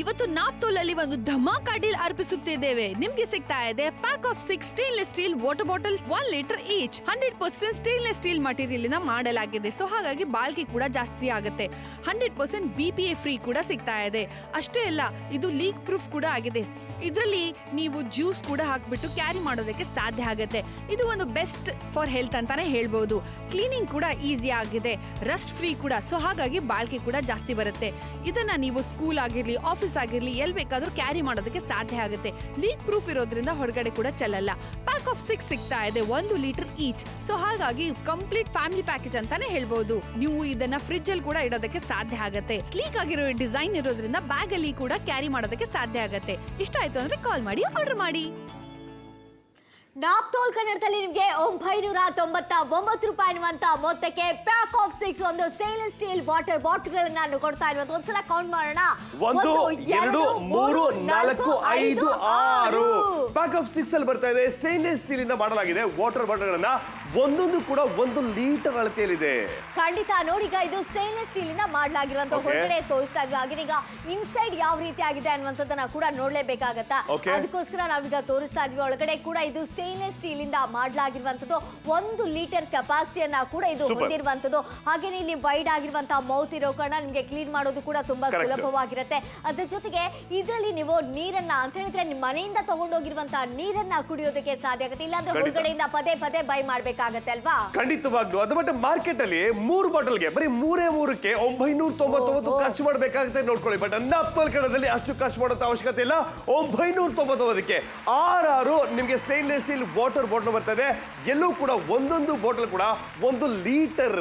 ಇವತ್ತು ನಾಪ್ತೋಲ್ ಅಲ್ಲಿ ಒಂದು ಧಮಾಕ ಡೀಲ್ ಅರ್ಪಿಸುತ್ತಿದ್ದೇವೆ. ನಿಮ್ಗೆ ಸಿಗ್ತಾ ಇದೆ pack of 6 stainless steel water bottle 1 litre each. 100% stainless steel material ಇಂದ ಮಾಡಲಾಗಿದೆ. ಸೊ ಹಾಗಾಗಿ ಬಾಳ್ಕೆ ಕೂಡ ಜಾಸ್ತಿ ಆಗುತ್ತೆ. 100% BPA ಫ್ರೀ ಕೂಡ ಸಿಗ್ತಾ ಇದೆ. ಅಷ್ಟೇ ಅಲ್ಲ, ಇದು ಲೀಕ್ ಪ್ರೂಫ್ ಕೂಡ ಆಗಿದೆ. ಇದರಲ್ಲಿ ನೀವು ಜ್ಯೂಸ್ ಕೂಡ ಹಾಕ್ಬಿಟ್ಟು ಕ್ಯಾರಿ ಮಾಡೋದಕ್ಕೆ ಸಾಧ್ಯ ಆಗುತ್ತೆ. ಇದು ಒಂದು ಬೆಸ್ಟ್ ಫಾರ್ ಹೆಲ್ತ್ ಅಂತಾನೆ ಹೇಳ್ಬಹುದು. ಕ್ಲೀನಿಂಗ್ ಕೂಡ ಈಸಿ ಆಗಿದೆ, ರಸ್ಟ್ ಫ್ರೀ ಕೂಡ. ಸೊ ಹಾಗಾಗಿ ಬಾಳ್ಕೆ ಕೂಡ ಜಾಸ್ತಿ ಬರುತ್ತೆ. ಇದನ್ನ ನೀವು ಸ್ಕೂಲ್ ಆಗಿರ್ಲಿ, ಆಫೀಸ್ ಆಗಿರ್ಲಿ, ಎಲ್ಲಿ ಬೇಕಾದ್ರೂ ಕ್ಯಾರಿ ಮಾಡೋದಕ್ಕೆ ಸಾಧ್ಯ ಆಗುತ್ತೆ. ಲೀಕ್ ಪ್ರೂಫ್ ಇರೋದ್ರಿಂದ ಹೊರಗಡೆ ಕೂಡ ಚೆಲ್ಲಲ್ಲ. ಪ್ಯಾಕ್ ಆಫ್ 6 ಸಿಗ್ತಾ ಇದೆ, 1 ಲೀಟರ್ ಈಚ್. ಸೊ ಹಾಗಾಗಿ ಕಂಪ್ಲೀಟ್ ಫ್ಯಾಮಿಲಿ ಪ್ಯಾಕೇಜ್ ಅಂತಾನೆ ಹೇಳ್ಬಹುದು. ನೀವು ಇದನ್ನ ಫ್ರಿಡ್ಜ್ ಅಲ್ಲಿ ಕೂಡ ಇಡೋದಕ್ಕೆ ಸಾಧ್ಯ ಆಗುತ್ತೆ. ಸ್ಲೀಕ್ ಆಗಿರೋ ಡಿಸೈನ್ ಇರೋದ್ರಿಂದ ಬ್ಯಾಗ್ ಅಲ್ಲಿ ಕೂಡ ಕ್ಯಾರಿ ಮಾಡೋದಕ್ಕೆ ಸಾಧ್ಯ ಆಗುತ್ತೆ. ಇಷ್ಟ ಆಯ್ತು ಅಂದ್ರೆ ಕಾಲ್ ಮಾಡಿ, ಆರ್ಡರ್ ಮಾಡಿ. ನಾಪ್ತೋಲ್ ಕನ್ನಡದಲ್ಲಿ ನಿಮಗೆ 999 ರೂಪಾಯಿ ಅನ್ನುವಂತ ಮೊತ್ತಕ್ಕೆ ಪ್ಯಾಕ್ ಆಫ್ 6 ಒಂದು ಸ್ಟೇನ್ಲೆಸ್ ಸ್ಟೀಲ್ ವಾಟರ್ ಬಾಟಲ್ಗಳನ್ನ ಕೊಡ್ತಾ ಇರುವಂತ. ಒಂದ್ಸಲ ಕೌಂಟ್ ಮಾಡೋಣ. 1 2 3 4 5 6 ಪ್ಯಾಕ್ ಆಫ್ 6 ಅಲ್ಲಿ ಬರ್ತಾ ಇದೆ. ಸ್ಟೇನ್ಲೆಸ್ ಸ್ಟೀಲ್ ಇಂದ ಮಾಡಲಾಗಿದೆ ವಾಟರ್ ಬಾಟಲ್ಗಳನ್ನ. ಒಂದೊಂದು ಕೂಡ 1 ಲೀಟರ್ ಅಳತೆಯಲ್ಲಿದೆ. ಖಂಡಿತ ನೋಡಿ, ಈಗ ಇದು ಸ್ಟೇನ್ಲೆಸ್ ಸ್ಟೀಲ್ ಇಂದ ಮಾಡಲಾಗಿರುವಂತ ಹೊರಗಡೆ ತೋರಿಸ್ತಾ ಇದ್ವಿ. ಹಾಗೆ ಈಗ ಇನ್ಸೈಡ್ ಯಾವ ರೀತಿ ಆಗಿದೆ ಅನ್ನುವಂಥದ್ದನ್ನ ಕೂಡ ನೋಡ್ಲೇಬೇಕಾಗತ್ತಾ. ಅದಕ್ಕೋಸ್ಕರ ನಾವೀಗ ತೋರಿಸ್ತಾ ಇದ್ವಿ. ಒಳಗಡೆ ಕೂಡ ಇದು ಸ್ಟೇನ್ಲೆಸ್ ಸ್ಟೀಲ್ ಇಂದ ಮಾಡಲಾಗಿರುವಂತದ್ದು. 1 ಲೀಟರ್ ಕೆಪಾಸಿಟಿಯನ್ನ ಕೂಡ ಇದು ಹೊಂದಿರುವಂತದ್ದು. ಹಾಗೇನೆ ಇಲ್ಲಿ ವೈಡ್ ಆಗಿರುವಂತಹ ಮೌತ್ ಇರೋ ಕಾರಣ ನಿಮಗೆ ಕ್ಲೀನ್ ಮಾಡೋದು ಕೂಡ ತುಂಬಾ ಸುಲಭವಾಗಿರುತ್ತೆ. ಅದ್ರ ಜೊತೆಗೆ ಇದರಲ್ಲಿ ನೀವು ನೀರನ್ನ ಅಂತ ಹೇಳಿದ್ರೆ ನಿಮ್ಮ ಮನೆಯಿಂದ ತಗೊಂಡೋಗಿರುವಂತಹ ನೀರನ್ನ ಕುಡಿಯೋದಕ್ಕೆ ಸಾಧ್ಯ ಆಗುತ್ತೆ. ಇಲ್ಲಾಂದ್ರೆ ಹೊರಗಡೆಯಿಂದ ಪದೇ ಪದೇ ಬೈ ಮಾಡ್ಬೇಕಾಗತ್ತೆ ಅಲ್ವಾ? ಖಂಡಿತವಾಗ್ಲು. ಅದು ಬಟ್ ಮಾರ್ಕೆಟ್ ಅಲ್ಲಿ 3 ಬಾಟಲ್ಗೆ ಬರೀ 3ಕ್ಕೆ 999 ಖರ್ಚು ಮಾಡಬೇಕಾಗುತ್ತೆ. ನೋಡ್ಕೊಳ್ಳಿ. ಬಟ್ ನಾಪ್ತೋಲ್ ಕನ್ನಡದಲ್ಲಿ ಅಷ್ಟು ಖರ್ಚು ಮಾಡೋ ಅವಶ್ಯಕತೆ ಇಲ್ಲ. 999ಕ್ಕೆ 6 ನಿಮಗೆ ಸ್ಟೇನ್ಲೆಸ್ ಸ್ಟೀಲ್ ವಾಟರ್ ಬಾಟಲ್ ಬರ್ತದೆ. ಎಲ್ಲೂ ಕೂಡ ಒಂದೊಂದು ಬಾಟಲ್ ಕೂಡ 1 ಲೀಟರ್.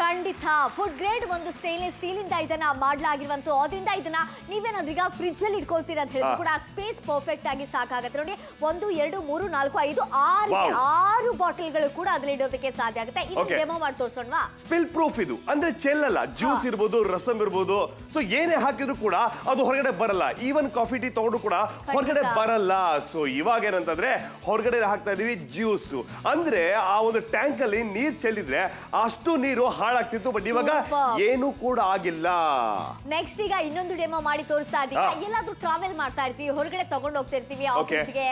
ಖಂಡಿತ ಫುಡ್ ಗ್ರೇಡ್ ಒಂದು ಸ್ಟೇನ್ಲೆಸ್ ಸ್ಟೀಲ್ ಇಂದ ಇದನ್ನ ಮಾಡಲಾಗಿರುವಂತ. ಅದರಿಂದ ಇದನ್ನ ನೀವೇನಾದ್ರೂ ಈಗ ಫ್ರಿಡ್ಜ್ ಅಲ್ಲಿ ಇಟ್ಕೊಳ್ತೀರಾ ಅಂತ ಹೇಳಿದ್ರು ಕೂಡ ಸ್ಪೇಸ್ ಪರ್ಫೆಕ್ಟ್ ಆಗಿ ಸಾಕಾಗುತ್ತೆ. ನೋಡಿ, 1 2 3 4 5 6 ಬಾಟಲ್ಗಳು ಕೂಡ ಅದ್ರಲ್ಲಿ ಇಡೋದಕ್ಕೆ ಸಾಧ್ಯ ಆಗುತ್ತೆ. ಇದು ಡೆಮೋ ಮಾಡಿ ತೋರಿಸೋಣವಾ? ಸ್ಪಿಲ್ ಪ್ರೂಫ್ ಇದು. ಅಂದ್ರೆ ಚೆಲ್ಲಲ್ಲ. ಜ್ಯೂಸ್ ಇರ್ಬೋದು, ರಸಂ ಇರ್ಬೋದು. ಸೊ ಏನೇ ಹಾಕಿದ್ರು ಕೂಡ ಅದು ಹೊರಗಡೆ ಬರಲ್ಲ. ಈವನ್ ಕಾಫಿ ಟೀ ತಗೊಂಡು ಕೂಡ ಹೊರಗಡೆ ಬರಲ್ಲ. ಸೊ ಇವಾಗ ಏನಂತಂದ್ರೆ ಹೊರಗಡೆ ಹಾಕ್ತಾ ಇದೀವಿ ಜ್ಯೂಸ್. ಅಂದ್ರೆ ಆ ಒಂದು ಟ್ಯಾಂಕ್ ಅಲ್ಲಿ ನೀರ್ ಚೆಲ್ಲಿದ್ರೆ ಅಷ್ಟು ನೀರು ಹಾಳಾಗ್ತಿತ್ತು. ಬಟ್ ಇವಾಗ ಏನು ಕೂಡ ಆಗಿಲ್ಲ. ನೆಕ್ಸ್ಟ್ ಈಗ ಇನ್ನೊಂದು ಡೆಮೋ ಮಾಡಿ ತೋರಿಸ್ತಾ ಇದ್ದೀವಿ. ಎಲ್ಲಾದ್ರೂ ಟ್ರಾವೆಲ್ ಮಾಡ್ತಾ ಇರ್ತೀವಿ, ಹೊರಗಡೆ ತಗೊಂಡು ಹೋಗ್ತಾ ಇರ್ತೀವಿ, ಆಫೀಸ್ಗೆ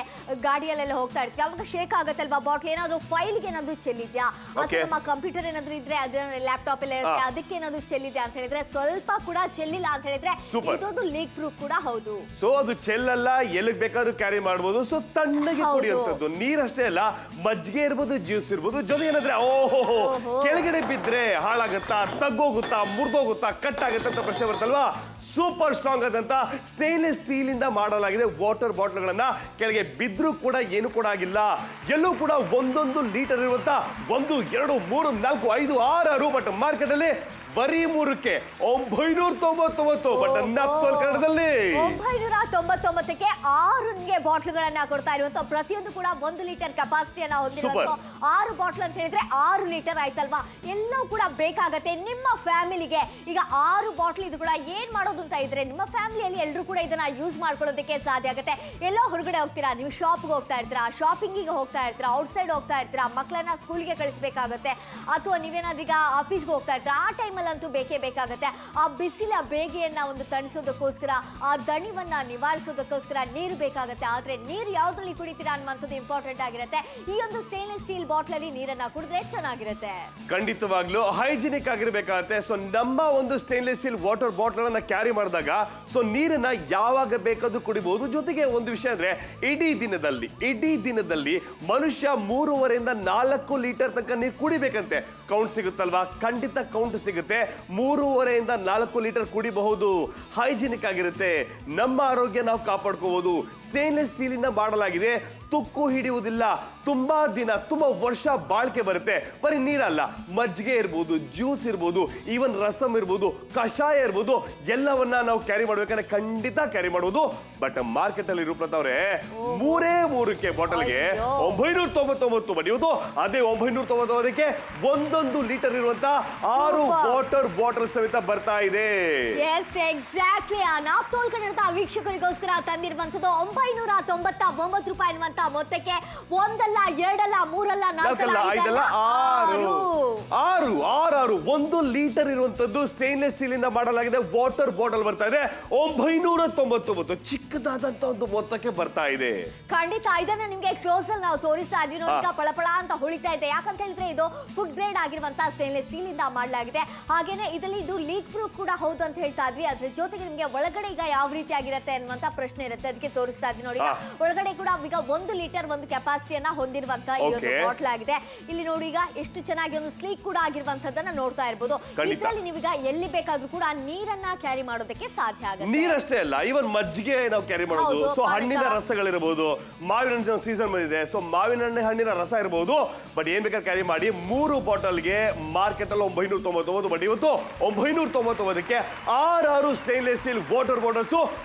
ಗಾಡಿಯಲ್ಲೆಲ್ಲ ಹೋಗ್ತಾ ಇರ್ತೀವಿ. ಅವಾಗ ಶೇಕ್ ಆಗುತ್ತಲ್ವಾ ಬಾಟ್ಲ್? ಏನಾದ್ರು ಫೈಲ್ಗೆ ಏನಾದ್ರು ಚೆಲ್ಲಿದ್ಯಾ, ಅಥವಾ ನಮ್ಮ ಕಂಪ್ಯೂಟರ್ ಏನಾದ್ರು ಇದ್ರೆ ಅದನ್ನ ಲ್ಯಾಪ್ಟಾಪ್ ಎಲ್ಲ ಇರುತ್ತೆ ಅದಕ್ಕೆ ಏನಾದ್ರು ಚೆಲ್ಲಿದ್ಯಾ ಅಂತ ಹೇಳಿದ್ರೆ, ಸ್ವಲ್ಪ ಕೂಡ ಚೆಲ್ಲಿಲ್ಲ ಅಂತ ಹೇಳಿದ್ರೆ ಇದೊಂದು ಲೀಕ್ ಪ್ರೂಫ್ ಕೂಡ ಹೌದು. ಸೊ ಅದು ಚೆಲ್ಲಲ್ಲ, ಎಲ್ಲಿಗೆ ಬೇಕಾದ್ರೂ ಕ್ಯಾರಿ ಮಾಡಬಹುದು. ಸೊ ತಣ್ಣಗೆ ಕುಡಿಯುವಂತದ್ದು. ನೀರಷ್ಟೇ ಅಲ್ಲ, ಮಜ್ಜಿಗೆ ಇರ್ಬೋದು, ಜ್ಯೂಸ್ ಇರ್ಬೋದು. ಜೊತೆ ಏನಾದ್ರೆ ಓಹೋ ಕೆಳಗಡೆ ಬಿದ್ರೆ ಹಾಳಾಗುತ್ತಾ, ತಗ್ಗೋಗುತ್ತಾ, ಮುರಿದೋಗುತ್ತಾ, ಕಟ್ ಆಗುತ್ತೆ ಅಂತ ಪ್ರಶ್ನೆ ಬರ್ತಲ್ವಾ? ಸೂಪರ್ ಸ್ಟ್ರಾಂಗ್ ಆದಂತ ಸ್ಟೇನ್ಲೆಸ್ ಸ್ಟೀಲ್ ಇಂದ ಮಾಡಲಾಗಿದೆ ವಾಟರ್ ಬಾಟಲ್ಗಳನ್ನ. ಕೆಳಗೆ ಬಿದ್ರೂ ಕೂಡ ಏನು ಕೂಡ ಆಗಿಲ್ಲ. ಎಲ್ಲೂ ಕೂಡ 1 ಲೀಟರ್ ಇರುವಂತ 1 2 3 4 5 6 ಬಟ್ ಮಾರ್ಕೆಟ್ ಅಲ್ಲಿ ಬರೀ 3ಕ್ಕೆ 999. ಬಟ್ ನಾಪ್ತೋಲ್ ಕನ್ನಡದಲ್ಲಿ 999ಕ್ಕೆ 6 ಬಾಟ್ಲ್ಗಳನ್ನ ಕೊಡ್ತಾ ಇರುವಂತ. ಪ್ರತಿಯೊಂದು ಕೂಡ 1 ಲೀಟರ್ ಕೆಪಾಸಿಟಿಯನ್ನ ಹೊಂದಿರುವಂತ 6 ಬಾಟ್ಲ್ ಅಂತ ಹೇಳಿದ್ರೆ 6 ಲೀಟರ್ ಆಯ್ತಲ್ವಾ? ಎಲ್ಲವೂ ಕೂಡ ಬೇಕಾಗತ್ತೆ ನಿಮ್ಮ ಫ್ಯಾಮಿಲಿಗೆ. ಈಗ 6 ಬಾಟ್ಲ್ ಇದು ಕೂಡ ಏನ್ ಮಾಡೋದು ಅಂತ ಇದ್ರೆ, ನಿಮ್ಮ ಫ್ಯಾಮಿಲಿಯಲ್ಲಿ ಎಲ್ಲರೂ ಕೂಡ ಇದನ್ನ ಯೂಸ್ ಮಾಡ್ಕೊಳ್ಳೋದಕ್ಕೆ ಸಾಧ್ಯ ಆಗುತ್ತೆ. ಎಲ್ಲೋ ಹೊರಗಡೆ ಹೋಗ್ತೀರಾ, ನೀವು ಶಾಪ್ಗೆ ಹೋಗ್ತಾ ಇರ್ತೀರಾ, ಶಾಪಿಂಗಿಗೆ ಹೋಗ್ತಾ ಇರ್ತೀರಾ, ಔಟ್ಸೈಡ್ ಹೋಗ್ತಾ ಇರ್ತೀರಾ, ಮಕ್ಕಳನ್ನ ಸ್ಕೂಲ್ಗೆ ಕಳಿಸ್ಬೇಕಾಗತ್ತೆ, ಅಥವಾ ನೀವೇನಾದ್ರೂ ಈಗ ಆಫೀಸ್ಗೆ ಹೋಗ್ತಾ ಇರ್ತೀರಾ, ಆ ಟೈಮಲ್ಲಂತೂ ಬೇಕೇ ಬೇಕಾಗುತ್ತೆ. ಆ ಬಿಸಿಲ ಬೇಗೆಯನ್ನ ಒಂದು ತಣಿಸೋದಕ್ಕೋಸ್ಕರ, ಆ ದಣಿವನ್ನ ನಿವಾರಿಸೋದಕ್ಕೋಸ್ಕರ ನೀರು ಬೇಕಾಗುತ್ತೆ. ಆದ್ರೆ ನೀರು ಯಾವ್ದ್ರಲ್ಲಿ ಕುಡಿತೀರಾ ಅನ್ನುವಂಥದ್ದು ಇಂಪಾರ್ಟೆಂಟ್ ಆಗಿರುತ್ತೆ. ಈ ಒಂದು ಸ್ಟೇನ್ಲೆಸ್ ಸ್ಟೀಲ್ ಬಾಟ್ಲ್ ಅಲ್ಲಿ ನೀರನ್ನ ಕುಡಿದ್ರೆ ಚೆನ್ನಾಗಿರುತ್ತೆ. ಖಂಡಿತವಾಗ್ಲೂ ಹೈಜಿನಿಕ್ ಆಗಿರ್ಬೇಕಾಗತ್ತೆ. ಸೊ ನಮ್ಮ ಒಂದು ಸ್ಟೇನ್ಲೆಸ್ ಸ್ಟೀಲ್ ವಾಟರ್ ಬಾಟಲ್ ಅನ್ನ ಕ್ಯಾರಿ ಮಾಡಿದಾಗ ಸೊ ನೀರನ್ನ ಯಾವಾಗ ಬೇಕಾದ್ರೂ ಕುಡಿಬಹುದು. ಜೊತೆಗೆ ಒಂದು ವಿಷಯ ಅಂದ್ರೆ ಇಡೀ ದಿನದಲ್ಲಿ ಮನುಷ್ಯ 3.5 ರಿಂದ 4 ಲೀಟರ್ ತನಕ ನೀರು ಕುಡಿಬೇಕಂತೆ. ಕೌಂಟ್ ಸಿಗುತ್ತಲ್ವಾ? ಖಂಡಿತ ಕೌಂಟ್ ಸಿಗುತ್ತೆ. 3.5 ರಿಂದ 4 ಲೀಟರ್ ಕುಡಿಬಹುದು. ಹೈಜಿನಿಕ್ ಆಗಿರುತ್ತೆ. ನಮ್ಮ ಆರೋಗ್ಯ ನಾವು ಕಾಪಾಡ್ಕೋಬಹುದು. ಸ್ಟೇನ್ಲೆಸ್ ಸ್ಟೀಲ್ ಇಂದ ಮಾಡಲಾಗಿದೆ. ತುಕ್ಕು ಹಿಡಿಯುವುದಿಲ್ಲ. ತುಂಬಾ ದಿನ, ತುಂಬಾ ವರ್ಷ ಬಾಳ್ಕೆ ಬರುತ್ತೆ. ಬರೀ ನೀರಲ್ಲ, ಮಜ್ಜಿಗೆ ಇರ್ಬೋದು, ಜ್ಯೂಸ್ ಇರ್ಬೋದು, ಈವನ್ ರಸಂ ಇರ್ಬೋದು, ಕಷಾಯ ಇರ್ಬೋದು, ಎಲ್ಲವನ್ನ ನಾವು ಕ್ಯಾರಿ ಮಾಡ್ಬೇಕಂದ್ರೆ ಖಂಡಿತ ಕ್ಯಾರಿ ಮಾಡೋದು. ಬಟ್ ಮಾರ್ಕೆಟ್ ಅಲ್ಲಿ ರೂಪದವ್ರೆ 3ಕ್ಕೆ ಬಾಟಲ್ಗೆ 999. ಬಟ್ ಇವತ್ತು ಅದೇ 999ಕ್ಕೆ 1 ಲೀಟರ್ ಇರುವಂತ 6 ವಾಟರ್ ಬಾಟಲ್ ಸಮೇತ ಬರ್ತಾ ಇದೆ. Yes, exactly. ಆ ನಾಪ್ತೋಲ್ ಕನ್ನಡ ವೀಕ್ಷಕರಿಗೋಸ್ಕರ ತಂದಿರುವಂತದ್ದು 999 ರೂಪಾಯಿ ಅನ್ನುವಂತ ಆಗಿರುವಂತ ಮೊತ್ತಕ್ಕೆ ಒಂದಲ್ಲ ಎರಡಲ್ಲ ಮೂರಲ್ಲ ನಾಲ್ಕಲ್ಲ ಐದಲ್ಲ ಆರು ಆರು ಆರು ಆರು 1 ಲೀಟರ್ ಇರುವಂತದ್ದು ಸ್ಟೇನ್ಲೆಸ್ ಸ್ಟೀಲ್ ಇಂದ ಮಾಡಲಾಗಿದೆ ವಾಟರ್ ಬಾಟಲ್ ಬರ್ತಾ ಇದೆ 999 ಚಿಕ್ಕದಾದಂತ ಒಂದು ಮೊತ್ತಕ್ಕೆ ಬರ್ತಾ ಇದೆ. ಖಂಡಿತ ಇದನ್ನ ನಿಮ್ಗೆ ಕ್ಲೋಸ್ ಅಲ್ಲಿ ನಾವು ತೋರಿಸ್ತಾ ಇದೀವಿ ನೋಡಿ, ಪಳಪಳ ಅಂತ ಹೊಳಿತಾ ಇದೆ. ಯಾಕಂತ ಹೇಳಿದ್ರೆ ಇದು ಫುಡ್ ಗ್ರೇಡ್ ಆಗಿರುವಂತಹ ಸ್ಟೇನ್ಲೆಸ್ ಸ್ಟೀಲ್ ಇಂದ ಮಾಡಲಾಗಿದೆ. ಹಾಗೇನೆ ಇದರಲ್ಲಿ ಇದು ಲೀಕ್ ಪ್ರೂಫ್ ಕೂಡ ಹೌದು ಅಂತ ಹೇಳ್ತಾ ಇದ್ವಿ. ಅದ್ರ ಜೊತೆಗೆ ನಿಮ್ಗೆ ಒಳಗಡೆ ಈಗ ಯಾವ ರೀತಿ ಆಗಿರುತ್ತೆ ಅನ್ನುವಂತ ಪ್ರಶ್ನೆ ಇರುತ್ತೆ, ಅದಕ್ಕೆ ತೋರಿಸ್ತಾ ಇದ್ವಿ ನೋಡಿ. ಒಳಗಡೆ ಕೂಡ ಈಗ 1 ಲೀಟರ್ ಒಂದು ಕೆಪಾಸಿಟಿಯನ್ನ ಹೊಂದಿರುವಂತಹ ಈ ಒಂದು ಬಾಟ್ಲ್ ಆಗಿದೆ. ಇಲ್ಲಿ ನೋಡಿ ಈಗ ಎಷ್ಟು ಚೆನ್ನಾಗಿ ಒಂದು ಸ್ಲೀಕ್ ಕೂಡ ಆಗಿರುವಂತದನ್ನ ನೋಡ್ತಾ ಇರಬಹುದು. ಇದರಲ್ಲಿ ನೀವೀಗ ಎಲ್ಲಿ ಬೇಕಾದ್ರೂ ಕೂಡ ನೀರನ್ನ ಕ್ಯಾರಿ ಮಾಡೋದಕ್ಕೆ ಸಾಧ್ಯ ಆಗುತ್ತೆ. ನೀರಷ್ಟೇ ಅಲ್ಲ, ಇವನ್ ಮಜ್ಜಿಗೆ ನಾವು ಕ್ಯಾರಿ ಮಾಡೋದು. ಸೊ ಹಣ್ಣಿನ ರಸಗಳಿರಬಹುದು, ಮಾವಿನ ಹಣ್ಣಿನ ಸೀಸನ್ ಬಂದಿದೆ, ಸೊ ಮಾವಿನ ಹಣ್ಣಿನ ರಸ ಇರಬಹುದು. ಬಟ್ ಏನ್ ಬೇಕಾದ್ರೆ ಕ್ಯಾರಿ ಮಾಡಿ. 3 ಬಾಟಲ್ಗೆ ಮಾರ್ಕೆಟ್ ಅಲ್ಲಿ 999, ಬಟ್ ಇವತ್ತು 999ಕ್ಕೆ 6 ಸ್ಟೇನ್ಲೆಸ್ ಸ್ಟೀಲ್ ವಾಟರ್ ಬಾಟಲ್ಸ್.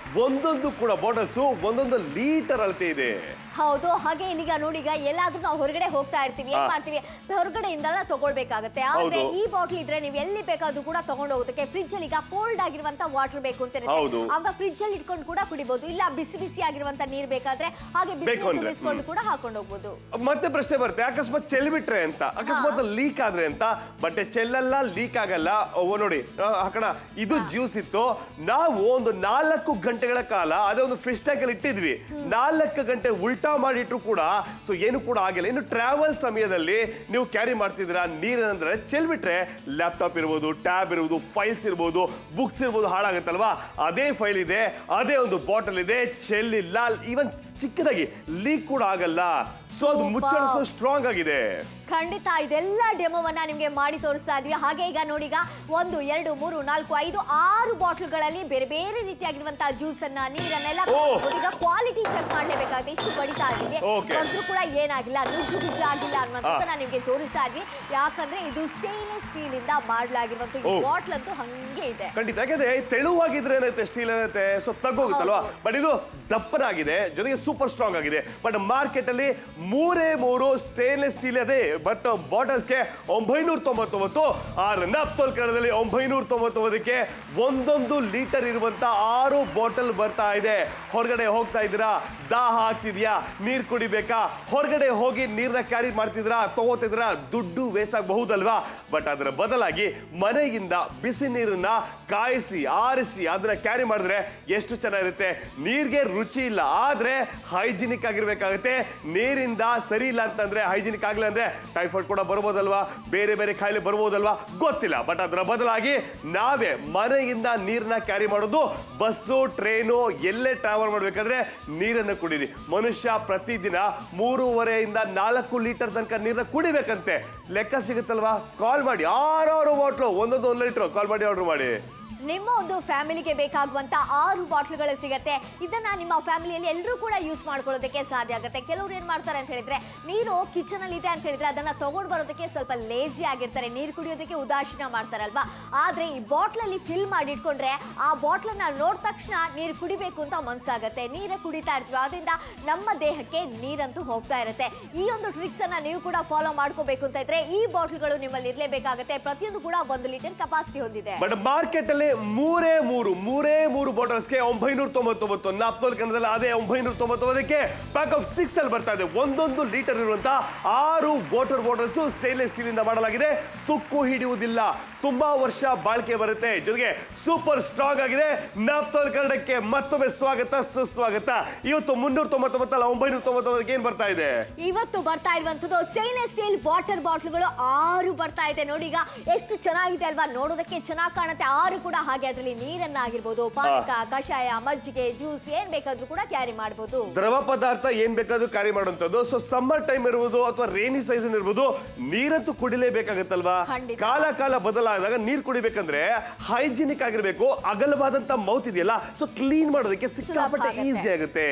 ಒಂದೊಂದು ಕೂಡ ಬಾಟಲ್ಸ್ 1 ಲೀಟರ್ ಅಳತೆ ಇದೆ. ಹೌದು. ಹಾಗೆ ಇಲ್ಲಿಗ ನೋಡಿ, ಈಗ ಎಲ್ಲಾದ್ರೂ ನಾವು ಹೊರಗಡೆ ಹೋಗ್ತಾ ಇರ್ತೀವಿ, ಏನ್ ಮಾಡ್ತೀವಿ, ಹೊರಗಡೆಯಿಂದಲ್ಲ ತಗೊಳ್ಬೇಕಾಗತ್ತೆ. ಆದ್ರೆ ಈ ಬಾಟ್ಲ್ ಇದ್ರೆ ನೀವು ಎಲ್ಲಿ ಬೇಕಾದ್ರೂ ಕೂಡ ತಗೊಂಡು ಹೋಗೋದಕ್ಕೆ. ಫ್ರಿಡ್ಜ್ ಅಲ್ಲಿ ಈಗ ಕೋಲ್ಡ್ ಆಗಿರುವಂತ ವಾಟರ್ ಬೇಕು ಅಂತ ಇರುತ್ತೆ, ಆಗ ಫ್ರಿಡ್ಜ್ ಅಲ್ಲಿ ಇಟ್ಕೊಂಡು ಕೂಡ ಕುಡಿಬಹುದು. ಇಲ್ಲ ಬಿಸಿ ಬಿಸಿ ಆಗಿರುವಂತ ನೀರ್ ಬೇಕಾದ್ರೆ ಹಾಗೆ ಬಿಸಿಕೊಂಡು ಕೂಡ ಹಾಕೊಂಡು ಹೋಗ್ಬೋದು. ಮತ್ತೆ ಪ್ರಶ್ನೆ ಬರುತ್ತೆ, ಅಕಸ್ಮಾತ್ ಚೆಲ್ ಬಿಟ್ರೆ ಅಂತ, ಅಕಸ್ಮಾತ್ ಲೀಕ್ ಆದ್ರೆ ಅಂತ. ಬಟ್ ಚೆಲ್ಲೆಲ್ಲ ಲೀಕ್ ಆಗಲ್ಲ. ನೋಡಿ ಹಾಕಣ, ಇದು ಜ್ಯೂಸ್ ಇತ್ತು, ನಾವು ಒಂದು 4 ಗಂಟೆಗಳ ಕಾಲ ಅದೇ ಒಂದು ಫ್ರಿಡ್ಜ್ ಟ್ಯಾಂಕ್ ಅಲ್ಲಿ ಇಟ್ಟಿದ್ವಿ. 4 ಗಂಟೆ ಉಲ್ಟಾ ಮಾಡಿಟ್ರು ಕೂಡ ಸೊ ಏನು ಕೂಡ ಆಗಿಲ್ಲ. ಇನ್ನು ಟ್ರಾವೆಲ್ ಸಮಯದಲ್ಲಿ ನೀವು ಕ್ಯಾರಿ ಮಾಡ್ತಿದ್ದೀರಾ ನೀರೇನಂದ್ರೆ ಚೆಲ್ ಬಿಟ್ರೆ ಲ್ಯಾಪ್ಟಾಪ್ ಇರ್ಬೋದು, ಟ್ಯಾಬ್ ಇರ್ಬೋದು, ಫೈಲ್ಸ್ ಇರ್ಬೋದು, ಬುಕ್ಸ್ ಇರ್ಬೋದು, ಹಾಳಾಗುತ್ತಲ್ವಾ. ಅದೇ ಫೈಲ್ ಇದೆ, ಅದೇ ಒಂದು ಬಾಟಲ್ ಇದೆ, ಚೆಲ್ ಇಲ್ಲ, ಈವನ್ ಚಿಕ್ಕದಾಗಿ ಲೀಕ್ ಕೂಡ ಆಗಲ್ಲ. ಸೊ ಅದು ಮುಚ್ಚಳಿಸೋ ಸ್ಟ್ರಾಂಗ್ ಆಗಿದೆ. ಖಂಡಿತ ಇದೆಲ್ಲ ಡೆಮೋವನ್ನ ನಿಮ್ಗೆ ಮಾಡಿ ತೋರಿಸ್ತಾ ಇದ್ವಿ. ಹಾಗೆ ಈಗ ನೋಡಿ, ಈಗ 1 2 3 4 5 6 ಬಾಟ್ಲ್ಗಳಲ್ಲಿ ಬೇರೆ ಬೇರೆ ರೀತಿಯಾಗಿರುವಂತಹ ಜ್ಯೂಸ್ ಅನ್ನ, ನೀರನ್ನೆಲ್ಲ ಈಗ ಕ್ವಾಲಿಟಿ ಚೆಕ್ ಮಾಡ್ಲೇಬೇಕಾಗುತ್ತೆ. ಇಷ್ಟು ಬಡಿತಾ ಇದೀವಿ, ಬಂದ್ರೂ ಕೂಡ ಏನಾಗಿಲ್ಲ, ನುಜ್ಜು ಆಗಿಲ್ಲ ಅನ್ನೋದನ್ನ ನಿಮ್ಗೆ ತೋರಿಸ್ತಾ ಇದ್ವಿ. ಯಾಕಂದ್ರೆ ಇದು ಸ್ಟೇನ್ಲೆಸ್ ಸ್ಟೀಲ್ ಇಂದ ಮಾಡಲಾಗಿರುವಂತ ಈ ಬಾಟ್ಲ್ ಅಂತೂ ಹಂಗೆ ಇದೆ. ಖಂಡಿತ, ಯಾಕಂದ್ರೆ ತೆಳುವಾಗಿದ್ರೆ ಏನೈತೆ, ಸ್ಟೀಲ್ ಏನೈತೆ, ಸೊ ತಗ್ಗೋಗುತ್ತಲ್ವಾ. ಬಟ್ ಇದು ದಪ್ಪನಾಗಿದೆ, ಜೊತೆಗೆ ಸೂಪರ್ ಸ್ಟ್ರಾಂಗ್ ಆಗಿದೆ. ಬಟ್ ಮಾರ್ಕೆಟ್ ಅಲ್ಲಿ 3 ಸ್ಟೇನ್ಲೆಸ್ ಸ್ಟೀಲ್ ಅದೇ. ಬಟ್ ಬಾಟಲ್ಸ್ಗೆ 999, ನಾಪ್ತೋಲ್ ಕನ್ನಡದಲ್ಲಿ 999ಕ್ಕೆ 1 ಲೀಟರ್ ಇರುವಂತ 6 ಬಾಟಲ್ ಬರ್ತಾ ಇದೆ. ಹೊರಗಡೆ ಹೋಗ್ತಾ ಇದ್ದೀರಾ, ದಾಹ ಆಗ್ತಿದ್ಯಾ, ನೀರ್ ಕುಡಿಬೇಕಾ, ಹೊರಗಡೆ ಹೋಗಿ ನೀರ್ನ ಕ್ಯಾರಿ ಮಾಡ್ತಿದ್ರಾ, ತಗೋತಿದ್ರಾ, ದುಡ್ಡು ವೇಸ್ಟ್ ಆಗಬಹುದಲ್ವಾ. ಬಟ್ ಅದರ ಬದಲಾಗಿ ಮನೆಯಿಂದ ಬಿಸಿ ನೀರನ್ನ ಕಾಯಿಸಿ ಆರಿಸಿ ಅದನ್ನ ಕ್ಯಾರಿ ಮಾಡಿದ್ರೆ ಎಷ್ಟು ಚೆನ್ನಾಗಿರುತ್ತೆ. ನೀರ್ಗೆ ರುಚಿ ಇಲ್ಲ, ಆದ್ರೆ ಹೈಜಿನಿಕ್ ಆಗಿರ್ಬೇಕಾಗುತ್ತೆ. ನೀರಿಂದ ಸರಿ ಇಲ್ಲ ಅಂತಂದ್ರೆ, ಹೈಜಿನಿಕ್ ಆಗ್ಲಿಲ್ಲ ಅಂದ್ರೆ ಟೈಫಾಯ್ಡ್ ಕೂಡ ಬರ್ಬೋದಲ್ವಾ, ಬೇರೆ ಬೇರೆ ಕಾಯಿಲೆ ಬರ್ಬೋದಲ್ವಾ, ಗೊತ್ತಿಲ್ಲ. ಬಟ್ ಅದರ ಬದಲಾಗಿ ನಾವೇ ಮನೆಯಿಂದ ನೀರನ್ನ ಕ್ಯಾರಿ ಮಾಡೋದು. ಬಸ್ಸು, ಟ್ರೈನು, ಎಲ್ಲೇ ಟ್ರಾವೆಲ್ ಮಾಡ್ಬೇಕಾದ್ರೆ ನೀರನ್ನು ಕುಡೀರಿ. ಮನುಷ್ಯ ಪ್ರತಿದಿನ 3.5 ಇಂದ 4 ಲೀಟರ್ ತನಕ ನೀರನ್ನ ಕುಡಿಬೇಕಂತೆ. ಲೆಕ್ಕ ಸಿಗುತ್ತಲ್ವಾ? ಕಾಲ್ ಮಾಡಿ, 6 ಬಾಟ್ಲು 1 ಲೀಟರ್ ಕಾಲ್ ಮಾಡಿ ಆರ್ಡರ್ ಮಾಡಿ. ನಿಮ್ಮ ಒಂದು ಫ್ಯಾಮಿಲಿಗೆ ಬೇಕಾಗುವಂತ 6 ಬಾಟ್ಲ್ಗಳು ಸಿಗತ್ತೆ. ಇದನ್ನ ನಿಮ್ಮ ಫ್ಯಾಮಿಲಿಯಲ್ಲಿ ಎಲ್ಲರೂ ಕೂಡ ಯೂಸ್ ಮಾಡ್ಕೊಳ್ಳೋದಕ್ಕೆ ಸಾಧ್ಯ ಆಗುತ್ತೆ. ಕೆಲವರು ಏನ್ ಮಾಡ್ತಾರೆ ಅಂತ ಹೇಳಿದ್ರೆ, ನೀರು ಕಿಚನ್ ಅಲ್ಲಿ ಇದೆ ಅಂತ ಹೇಳಿದ್ರೆ ಅದನ್ನ ತಗೊಂಡು ಬರೋದಕ್ಕೆ ಸ್ವಲ್ಪ ಲೇಜಿ ಆಗಿರ್ತಾರೆ, ನೀರು ಕುಡಿಯೋದಕ್ಕೆ ಉದಾಸೀನ ಮಾಡ್ತಾರಲ್ವಾ. ಆದ್ರೆ ಈ ಬಾಟ್ಲ್ ಅಲ್ಲಿ ಫಿಲ್ ಮಾಡಿ ಇಟ್ಕೊಂಡ್ರೆ ಆ ಬಾಟ್ಲ್ ಅನ್ನ ನೋಡಿದ ತಕ್ಷಣ ನೀರು ಕುಡಿಬೇಕು ಅಂತ ಮನ್ಸಾಗತ್ತೆ. ನೀರು ಕುಡಿತಾ ಇರ್ತೀವಿ, ಅದರಿಂದ ನಮ್ಮ ದೇಹಕ್ಕೆ ನೀರಂತೂ ಹೋಗ್ತಾ ಇರುತ್ತೆ. ಈ ಒಂದು ಟ್ರಿಕ್ಸ್ ಅನ್ನ ನೀವು ಕೂಡ ಫಾಲೋ ಮಾಡ್ಕೋಬೇಕು ಅಂತ ಇದ್ರೆ ಈ ಬಾಟ್ಲ್ಗಳು ನಿಮ್ಮಲ್ಲಿ ಇರ್ಲೇಬೇಕಾಗತ್ತೆ. ಪ್ರತಿಯೊಂದು ಕೂಡ 1 ಲೀಟರ್ ಕೆಪಾಸಿಟಿ ಹೊಂದಿದೆ. ಬಟ್ ಮಾರ್ಕೆಟ್ ಅಲ್ಲಿ 3 ಬಾಟಲ್ಸ್ಗೆ 999, ನಾಪ್ತೋಲ್ ಕನ್ನಡದಲ್ಲಿ ಅದೇ 999ಕ್ಕೆ ಪ್ಯಾಕ್ ಆಫ್ 6 ಅಲ್ಲಿ ಬರ್ತಾ ಇದೆ. 1 ಲೀಟರ್ ಇರುವಂತ 6 ವಾಟರ್ ಬಾಟಲ್ಸ್ ಸ್ಟೇನ್ಲೆಸ್ ಸ್ಟೀಲ್ ಇಂದ ಮಾಡಲಾಗಿದೆ. ತುಕ್ಕು ಹಿಡಿಯುವುದಿಲ್ಲ, ತುಂಬಾ ವರ್ಷ ಬಾಳಿಕೆ ಬರುತ್ತೆ, ಜೊತೆಗೆ ಸೂಪರ್ ಸ್ಟ್ರಾಂಗ್ ಆಗಿದೆ. ನಾಪ್ತೋಲ್ ಕನ್ನಡಕ್ಕೆ ಮತ್ತೊಮ್ಮೆ ಸ್ವಾಗತ, ಸುಸ್ವಾಗತ. ಇವತ್ತು 399 ಅಲ್ಲ, 999ಕ್ಕೆ ಏನ್ ಬರ್ತಾ ಇದೆ? ಇವತ್ತು ಬರ್ತಾ ಇರುವಂತದ್ದು ಸ್ಟೇನ್ಲೆಸ್ ಸ್ಟೀಲ್ ವಾಟರ್ ಬಾಟ್ಲ್ಗಳು 6 ಬರ್ತಾ ಇದೆ. ನೋಡಿ ಈಗ ಎಷ್ಟು ಚೆನ್ನಾಗಿದೆ ಅಲ್ವಾ, ನೋಡೋದಕ್ಕೆ ಚೆನ್ನಾಗಿ ಕಾಣುತ್ತೆ. 6 ಕೂಡ ಹಾಗೆ ಅದರಲ್ಲಿ ನೀರನ್ನ ಆಗಿರ್ಬೋದು, ಪಾನಕ, ಕಷಾಯ, ಮಜ್ಜಿಗೆ, ಜ್ಯೂಸ್ ಏನ್ ಬೇಕಾದ್ರೂ ಕೂಡ ಕ್ಯಾರಿ ಮಾಡಬಹುದು. ದ್ರವ ಪದಾರ್ಥ ಏನ್ ಬೇಕಾದ್ರೂ ಕ್ಯಾರಿ ಮಾಡುವಂತದ್ದು. ಸೊ ಸಮ್ಮರ್ ಟೈಮ್ ಇರ್ಬೋದು ಅಥವಾ ರೇನಿ ಸೀಸನ್ ಇರ್ಬೋದು, ನೀರಂತೂ ಕುಡಿಲೇಬೇಕಾಗತ್ತಲ್ವಾ. ಕಾಲ ಬದಲಾದಾಗ ನೀರ್ ಕುಡಿಬೇಕಂದ್ರೆ ಹೈಜಿನಿಕ್ ಆಗಿರ್ಬೇಕು. ಅಗಲವಾದಂತ ಮೌತ್ ಇದೆಯಲ್ಲ, ಸೊ ಕ್ಲೀನ್ ಮಾಡೋದಕ್ಕೆ ಸಿಕ್ಕಾಪಟ್ಟೆ ಈಸಿ ಆಗುತ್ತೆ.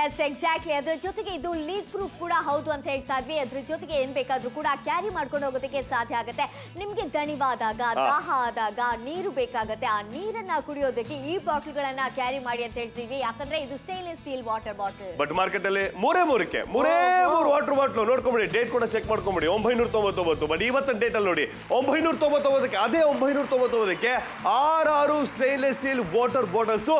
Yes, exactly. ಅದ್ರ ಜೊತೆಗೆ ಇದು ಲೀಕ್ ಪ್ರೂಫ್ ಕೂಡ ಹೌದು ಅಂತ ಹೇಳ್ತಾ ಇದ್ವಿ. ಅದ್ರ ಜೊತೆಗೆ ಏನ್ ಬೇಕಾದ್ರೂ ಕೂಡ ಕ್ಯಾರಿ ಮಾಡ್ಕೊಂಡು ಹೋಗೋದಕ್ಕೆ ಸಾಧ್ಯ ಆಗುತ್ತೆ. ನಿಮ್ಗೆ ದಣಿವಾದಾಗ, ದಾಹ ಆದಾಗ ನೀರು ಬೇಕಾಗತ್ತೆ. ಬೇಕಾಗತ್ತೆ ಆ ನೀರನ್ನ ಕುಡಿಯೋದಕ್ಕೆ ಈ ಬಾಟಲ್ಗಳನ್ನ ಕ್ಯಾರಿ ಮಾಡಿ ಅಂತ ಹೇಳ್ತೀವಿ. ಯಾಕಂದ್ರೆ ಇದು stainless steel water bottle. But market ಅಲ್ಲಿ ಮೂರು ವಾಟರ್ ಬಾಟ್ಲು ನೋಡ್ಕೊಂಬಿಡಿ, ಡೇಟ್ ಕೂಡ ಚೆಕ್ ಮಾಡ್ಕೊಂಬಿಡಿ. 999. ಬಟ್ ಇವತ್ತಿನ ಡೇಟ್ ಅಲ್ಲಿ ನೋಡಿ 999ಕ್ಕೆ ಅದೇ 999ಕ್ಕೆ 6 ಸ್ಟೇನ್ಲೆಸ್ ಸ್ಟೀಲ್ ವಾಟರ್ ಬಾಟಲ್ಸ್,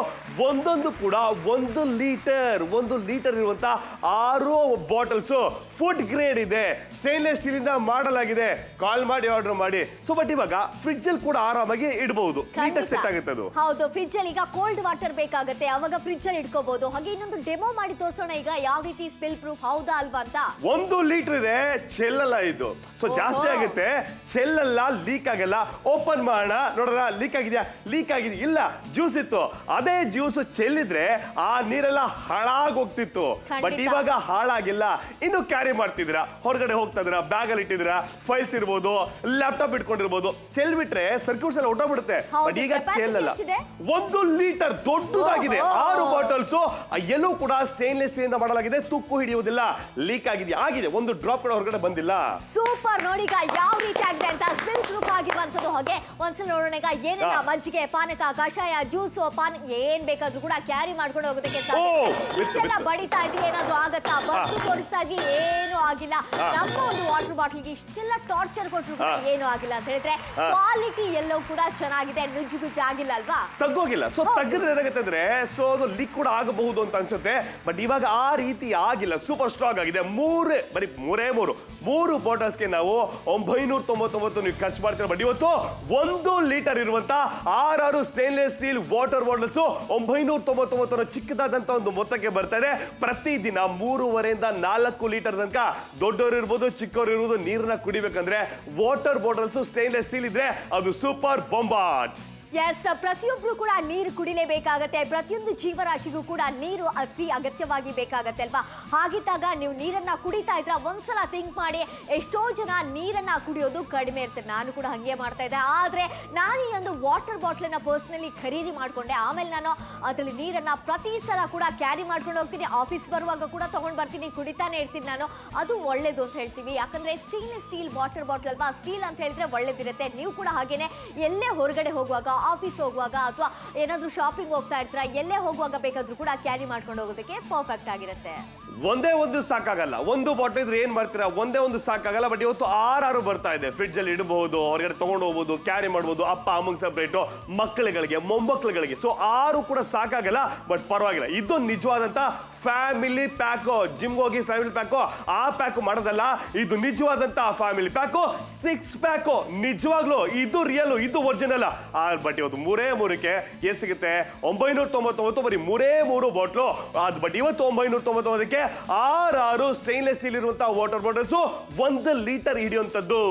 ಒಂದೊಂದು ಕೂಡ 1 ಲೀಟರ್ ಇರುವಂತ 6 ಬಾಟಲ್ಸ್ ಫುಡ್ ಗ್ರೇಡ್ ಇದೆ, ಸ್ಟೇನ್ಲೆಸ್ ಸ್ಟೀಲ್ ಇಂದ ಮಾಡಲಾಗಿದೆ. ಕಾಲ್ ಮಾಡಿ ಆರ್ಡರ್ ಮಾಡಿ. ಸೊ ಬಟ್ ಇವಾಗ ಫ್ರಿಡ್ಜ್ ಅಲ್ಲಿ ಕೂಡ ಆರಾಮಾಗಿ ಇಡಬಹುದು, ನೀಟಾಗಿ ಸೆಟ್ ಆಗುತ್ತೆ ಅದು. ಹೌದು, ಫ್ರಿಡ್ಜ್ ಅಲ್ಲಿ ಈಗ ಕೋಲ್ಡ್ ವಾಟರ್ ಬೇಕಾಗುತ್ತೆ, ಅವಾಗ ಫ್ರಿಡ್ಜ್ ಅಲ್ಲಿ ಇಟ್ಕೋಬಹುದು. ಹಾಗೆ ಇನ್ನೊಂದು ಡೆಮೋ ಮಾಡಿ ತೋರಿಸೋಣ ಈಗ ಯಾವ ರೀತಿ ಸ್ಪಿಲ್ ಪ್ರೂಫ್ ಹೌದಾ ಅಲ್ವಾ ಅಂತ. 1 ಲೀಟರ್ ಇದೆ, ಚೆಲ್ಲಲ್ಲ ಇದು. ಸೊ ಜಾಸ್ತಿ ಆಗುತ್ತೆ, ಚೆಲ್ಲಲ್ಲ, ಲೀಕ್ ಆಗಲ್ಲ. ಓಪನ್ ಮಾಡೋಣ, ನೋಡ್ರ ಲೀಕ್ ಆಗಿದೆಯಾ? ಲೀಕ್ ಆಗಿದೆ ಇಲ್ಲ, ಜ್ಯೂಸ್ ಇತ್ತು. ಅದೇ ಜ್ಯೂಸ್ ಚೆಲ್ಲಿದ್ರೆ ಆ ನೀರೆಲ್ಲ ಹಾಳಾಗಿ ಹೋಗ್ತಿತ್ತು. ಬಟ್ ಇವಾಗ ಹಾಳಾಗಿಲ್ಲ. ಇನ್ನು ಕ್ಯಾರಿ ಮಾಡ್ತಿದ್ದೀರಾ, ಹೊರಗಡೆ ಹೋಗ್ತಾ ಇದ್ದೀರಾ, ಬ್ಯಾಗ್ ಅಲ್ಲಿ ಇಟ್ಟಿದ್ದೀರಾ, ಫೈಲ್ಸ್ ಇರ್ಬೋದು, ಲ್ಯಾಪ್ಟಾಪ್ ಇಟ್ಕೊಂಡಿರ್ಬೋದು, ಚೆಲ್ಬಿಟ್ರೆ ಸರ್ಕ್ಯೂಟ್ಸ್ ಎಲ್ಲ ಹೊಟ್ಟೋಗ್ಬಿಡುತ್ತೆ. ಬಟ್ ಈಗ ಚೆಲ್ಲಲ್ಲ. 1 ಲೀಟರ್ ದೊಡ್ಡದಾಗಿದೆ, 6 ಬಾಟಲ್ಸ್, ಎಲ್ಲೂ ಕೂಡ ಸ್ಟೇನ್ಲೆಸ್ ಸ್ಟೀಲ್ ಇಂದ ಮಾಡಲಾಗಿದೆ. ತುಕ್ಕು ಹಿಡಿಯುವುದಿಲ್ಲ, ಲೀಕ್ ಆಗಿದೆ, ಒಂದು ಡ್ರಾಪ್ ಕೂಡ ಹೊರಗಡೆ ಬಂದಿಲ್ಲ. ಸೂಪರ್. ನೋಡಿ ಈಗ ಯಾವ ರೀತಿ ಆಗಿದೆ ಅಂತ ಸ್ಪಿಲ್ ಪ್ರೂಫ್ ಆಗಿರುವಂತದ್ದು. ಹಾಗೆ ಒಂದ್ಸಲ ನೋಡೋಣ ಈಗ ಏನೆಲ್ಲ ಮಜ್ಜಿಗೆ, ಪಾನಕ, ಕಷಾಯ, ಜ್ಯೂಸು, ಏನ್ ಬೇಕಾದ್ರೂ ಕೂಡ ಕ್ಯಾರಿ ಮಾಡ್ಕೊಂಡು ಹೋಗೋದಕ್ಕೆ ಇಷ್ಟೆಲ್ಲ ಬಡಿತಾ ಇದ್ವಿ, ಏನಾದ್ರು ಆಗತ್ತಾ? ಬಸ್ಸು ತೋರಿಸ್ತಾ ಇದ್ವಿ, ಏನು ಆಗಿಲ್ಲ. ನಮ್ಮ ಒಂದು ವಾಟರ್ ಬಾಟಲ್ಗೆ ಇಷ್ಟೆಲ್ಲ ಟಾರ್ಚರ್ ಕೊಟ್ಟರು ಕೂಡ ಏನು ಆಗಿಲ್ಲ ಅಂತ ಹೇಳಿದ್ರೆ ಕ್ವಾಲಿಟಿ ಎಲ್ಲವೂ ಕೂಡ ಚೆನ್ನಾಗಿದೆ, ನುಜ್ಜುಗುಜ್ಜು ಆಗಿಲ್ಲ ಅಲ್ವಾ? ತಗ್ಗೋಗಿಲ್ಲ. ಸೊ ತಗ್ಗಿದ್ರೆ ಏನಾಗುತ್ತೆ ಅಂದ್ರೆ ಸೊ ಅದು ಲೀಕ್ ಕೂಡ ಆಗಬಹುದು ಅಂತ ಅನ್ಸುತ್ತೆ. ಬಟ್ ಇವಾಗ ಆ ರೀತಿ ಆಗಿಲ್ಲ, ಸೂಪರ್ ಸ್ಟ್ರಾಂಗ್ ಆಗಿದೆ. ಬರೀ ಮೂರು ಬಾಟಲ್ಸ್ಗೆ ನಾವು 999 ನೀವು ಖರ್ಚು ಮಾಡ್ತೀರ. ಬಟ್ ಇವತ್ತು 1 ಲೀಟರ್ ಇರುವಂತ 6 ಸ್ಟೇನ್ಲೆಸ್ ಸ್ಟೀಲ್ ವಾಟರ್ ಬಾಟಲ್ಸ್ 999 ಚಿಕ್ಕದಾದಂತ ಒಂದು ಮೊತ್ತಕ್ಕೆ ಬರ್ತಾ ಇದೆ. ಪ್ರತಿದಿನ 3.5 ಇಂದ 4 ಲೀಟರ್ ತನಕ ದೊಡ್ಡವರು ಇರ್ಬೋದು, ಚಿಕ್ಕವರು ಇರ್ಬೋದು, ನೀರನ್ನ ಕುಡಿಬೇಕಂದ್ರೆ ವಾಟರ್ ಬಾಟಲ್ಸ್ ಸ್ಟೇನ್ಲೆಸ್ ಸ್ಟೀಲ್ ಇದ್ರೆ ಅದು ಸೂಪರ್ ಬೊಂಬಾಟ್. ಎಸ್, ಪ್ರತಿಯೊಬ್ರು ಕೂಡ ನೀರು ಕುಡಿಲೇಬೇಕಾಗತ್ತೆ. ಪ್ರತಿಯೊಂದು ಜೀವರಾಶಿಗೂ ಕೂಡ ನೀರು ಅತಿ ಅಗತ್ಯವಾಗಿ ಬೇಕಾಗತ್ತೆ ಅಲ್ವಾ? ಹಾಗಿದ್ದಾಗ ನೀವು ನೀರನ್ನ ಕುಡಿತಾ ಇದ್ರ ಒಂದ್ಸಲ ಥಿಂಕ್ ಮಾಡಿ. ಎಷ್ಟೋ ಜನ ನೀರನ್ನ ಕುಡಿಯೋದು ಕಡಿಮೆ ಇರ್ತಾರೆ, ನಾನು ಕೂಡ ಹಂಗೆ ಮಾಡ್ತಾ ಇದ್ದೆ. ಆದ್ರೆ ನಾನು ಈ ಒಂದು ವಾಟರ್ ಬಾಟ್ಲನ್ನ ಪರ್ಸನಲಿ ಖರೀದಿ ಮಾಡ್ಕೊಂಡೆ. ಆಮೇಲೆ ನಾನು ಅದರಲ್ಲಿ ನೀರನ್ನ ಪ್ರತಿ ಸಲ ಕೂಡ ಕ್ಯಾರಿ ಮಾಡ್ಕೊಂಡು ಹೋಗ್ತೀನಿ. ಆಫೀಸ್ ಬರುವಾಗ ಕೂಡ ತಗೊಂಡ್ ಬರ್ತೀನಿ, ಕುಡಿತಾನೆ ಇರ್ತೀನಿ ನಾನು. ಅದು ಒಳ್ಳೇದು ಅಂತ ಹೇಳ್ತೀವಿ. ಯಾಕಂದ್ರೆ ಸ್ಟೇನ್ಲೆಸ್ ಸ್ಟೀಲ್ ವಾಟರ್ ಬಾಟಲ್ ಅಲ್ವಾ? ಸ್ಟೀಲ್ ಅಂತ ಹೇಳಿದ್ರೆ ಒಳ್ಳೇದಿರುತ್ತೆ. ನೀವು ಕೂಡ ಹಾಗೇನೆ ಎಲ್ಲೇ ಹೊರಗಡೆ ಹೋಗುವಾಗ, ಆಫೀಸ್ ಹೋಗುವಾಗ, ಅಥವಾ ಏನಾದ್ರೂ ಶಾಪಿಂಗ್ ಹೋಗ್ತಾ ಇರ್ತೀರಾ, ಎಲ್ಲೇ ಹೋಗುವಾಗ ಬೇಕಾದ್ರೂ ಕೂಡ ಕ್ಯಾರಿ ಮಾಡ್ಕೊಂಡು ಹೋಗೋದಕ್ಕೆ ಪರ್ಫೆಕ್ಟ್ ಆಗಿರುತ್ತೆ. ಒಂದೇ ಒಂದು ಸಾಕಾಗಲ್ಲ. ಒಂದು ಬಾಟಲ್ ಇದ್ರೆ ಏನ್ ಮಾಡ್ತೀರಾ? ಒಂದೇ ಒಂದು ಸಾಕಾಗಲ್ಲ. ಬಟ್ ಇವತ್ತು 6 ಬರ್ತಾ ಇದೆ. ಫ್ರಿಡ್ಜ್ ಅಲ್ಲಿ ಇಡಬಹುದು, ಹೊರಗಡೆ ತಗೊಂಡು ಹೋಗ್ಬೋದು, ಕ್ಯಾರಿ ಮಾಡಬಹುದು. ಅಪ್ಪ ಅಮ್ಮಂಗೆ ಸಪ್ರೇಟು, ಮಕ್ಕಳುಗಳಿಗೆ, ಮೊಮ್ಮಕ್ಕಳುಗಳಿಗೆ. ಸೊ 6 ಕೂಡ ಸಾಕಾಗಲ್ಲ. ಬಟ್ ಪರವಾಗಿಲ್ಲ, ಇದು ನಿಜವಾದಂತ ಫ್ಯಾಮಿಲಿ ಪ್ಯಾಕ್. ಜಿಮ್ ಹೋಗಿ ಫ್ಯಾಮಿಲಿ ಪ್ಯಾಕ್ ಆ ಪ್ಯಾಕ್ ಮಾಡೋದಲ್ಲ, ಇದು ನಿಜವಾದಂತ ಫ್ಯಾಮಿಲಿ ಪ್ಯಾಕ್. 6 ಪ್ಯಾಕ್ ನಿಜವಾಗ್ಲು ಇದು ರಿಯಲ್, ಇದು ಒರಿಜಿನಲ್. ಬಟ್ ಇವತ್ತು 3ಕ್ಕೆ ಎಷ್ಟು ಸಿಗುತ್ತೆ? 999. ಬರೀ 3 ಬಾಟ್ಲು. ಬಟ್ ಇವತ್ತು 999ಕ್ಕೆ 6 ಸ್ಟೇನ್ಲೆಸ್ ಸ್ಟೀಲ್ ಇರುವಂತಹ ವಾಟರ್ ಬಾಟಲ್ಸ್ 1 ಲೀಟರ್ ಹಿಡಿಯುವಂತದ್ದು.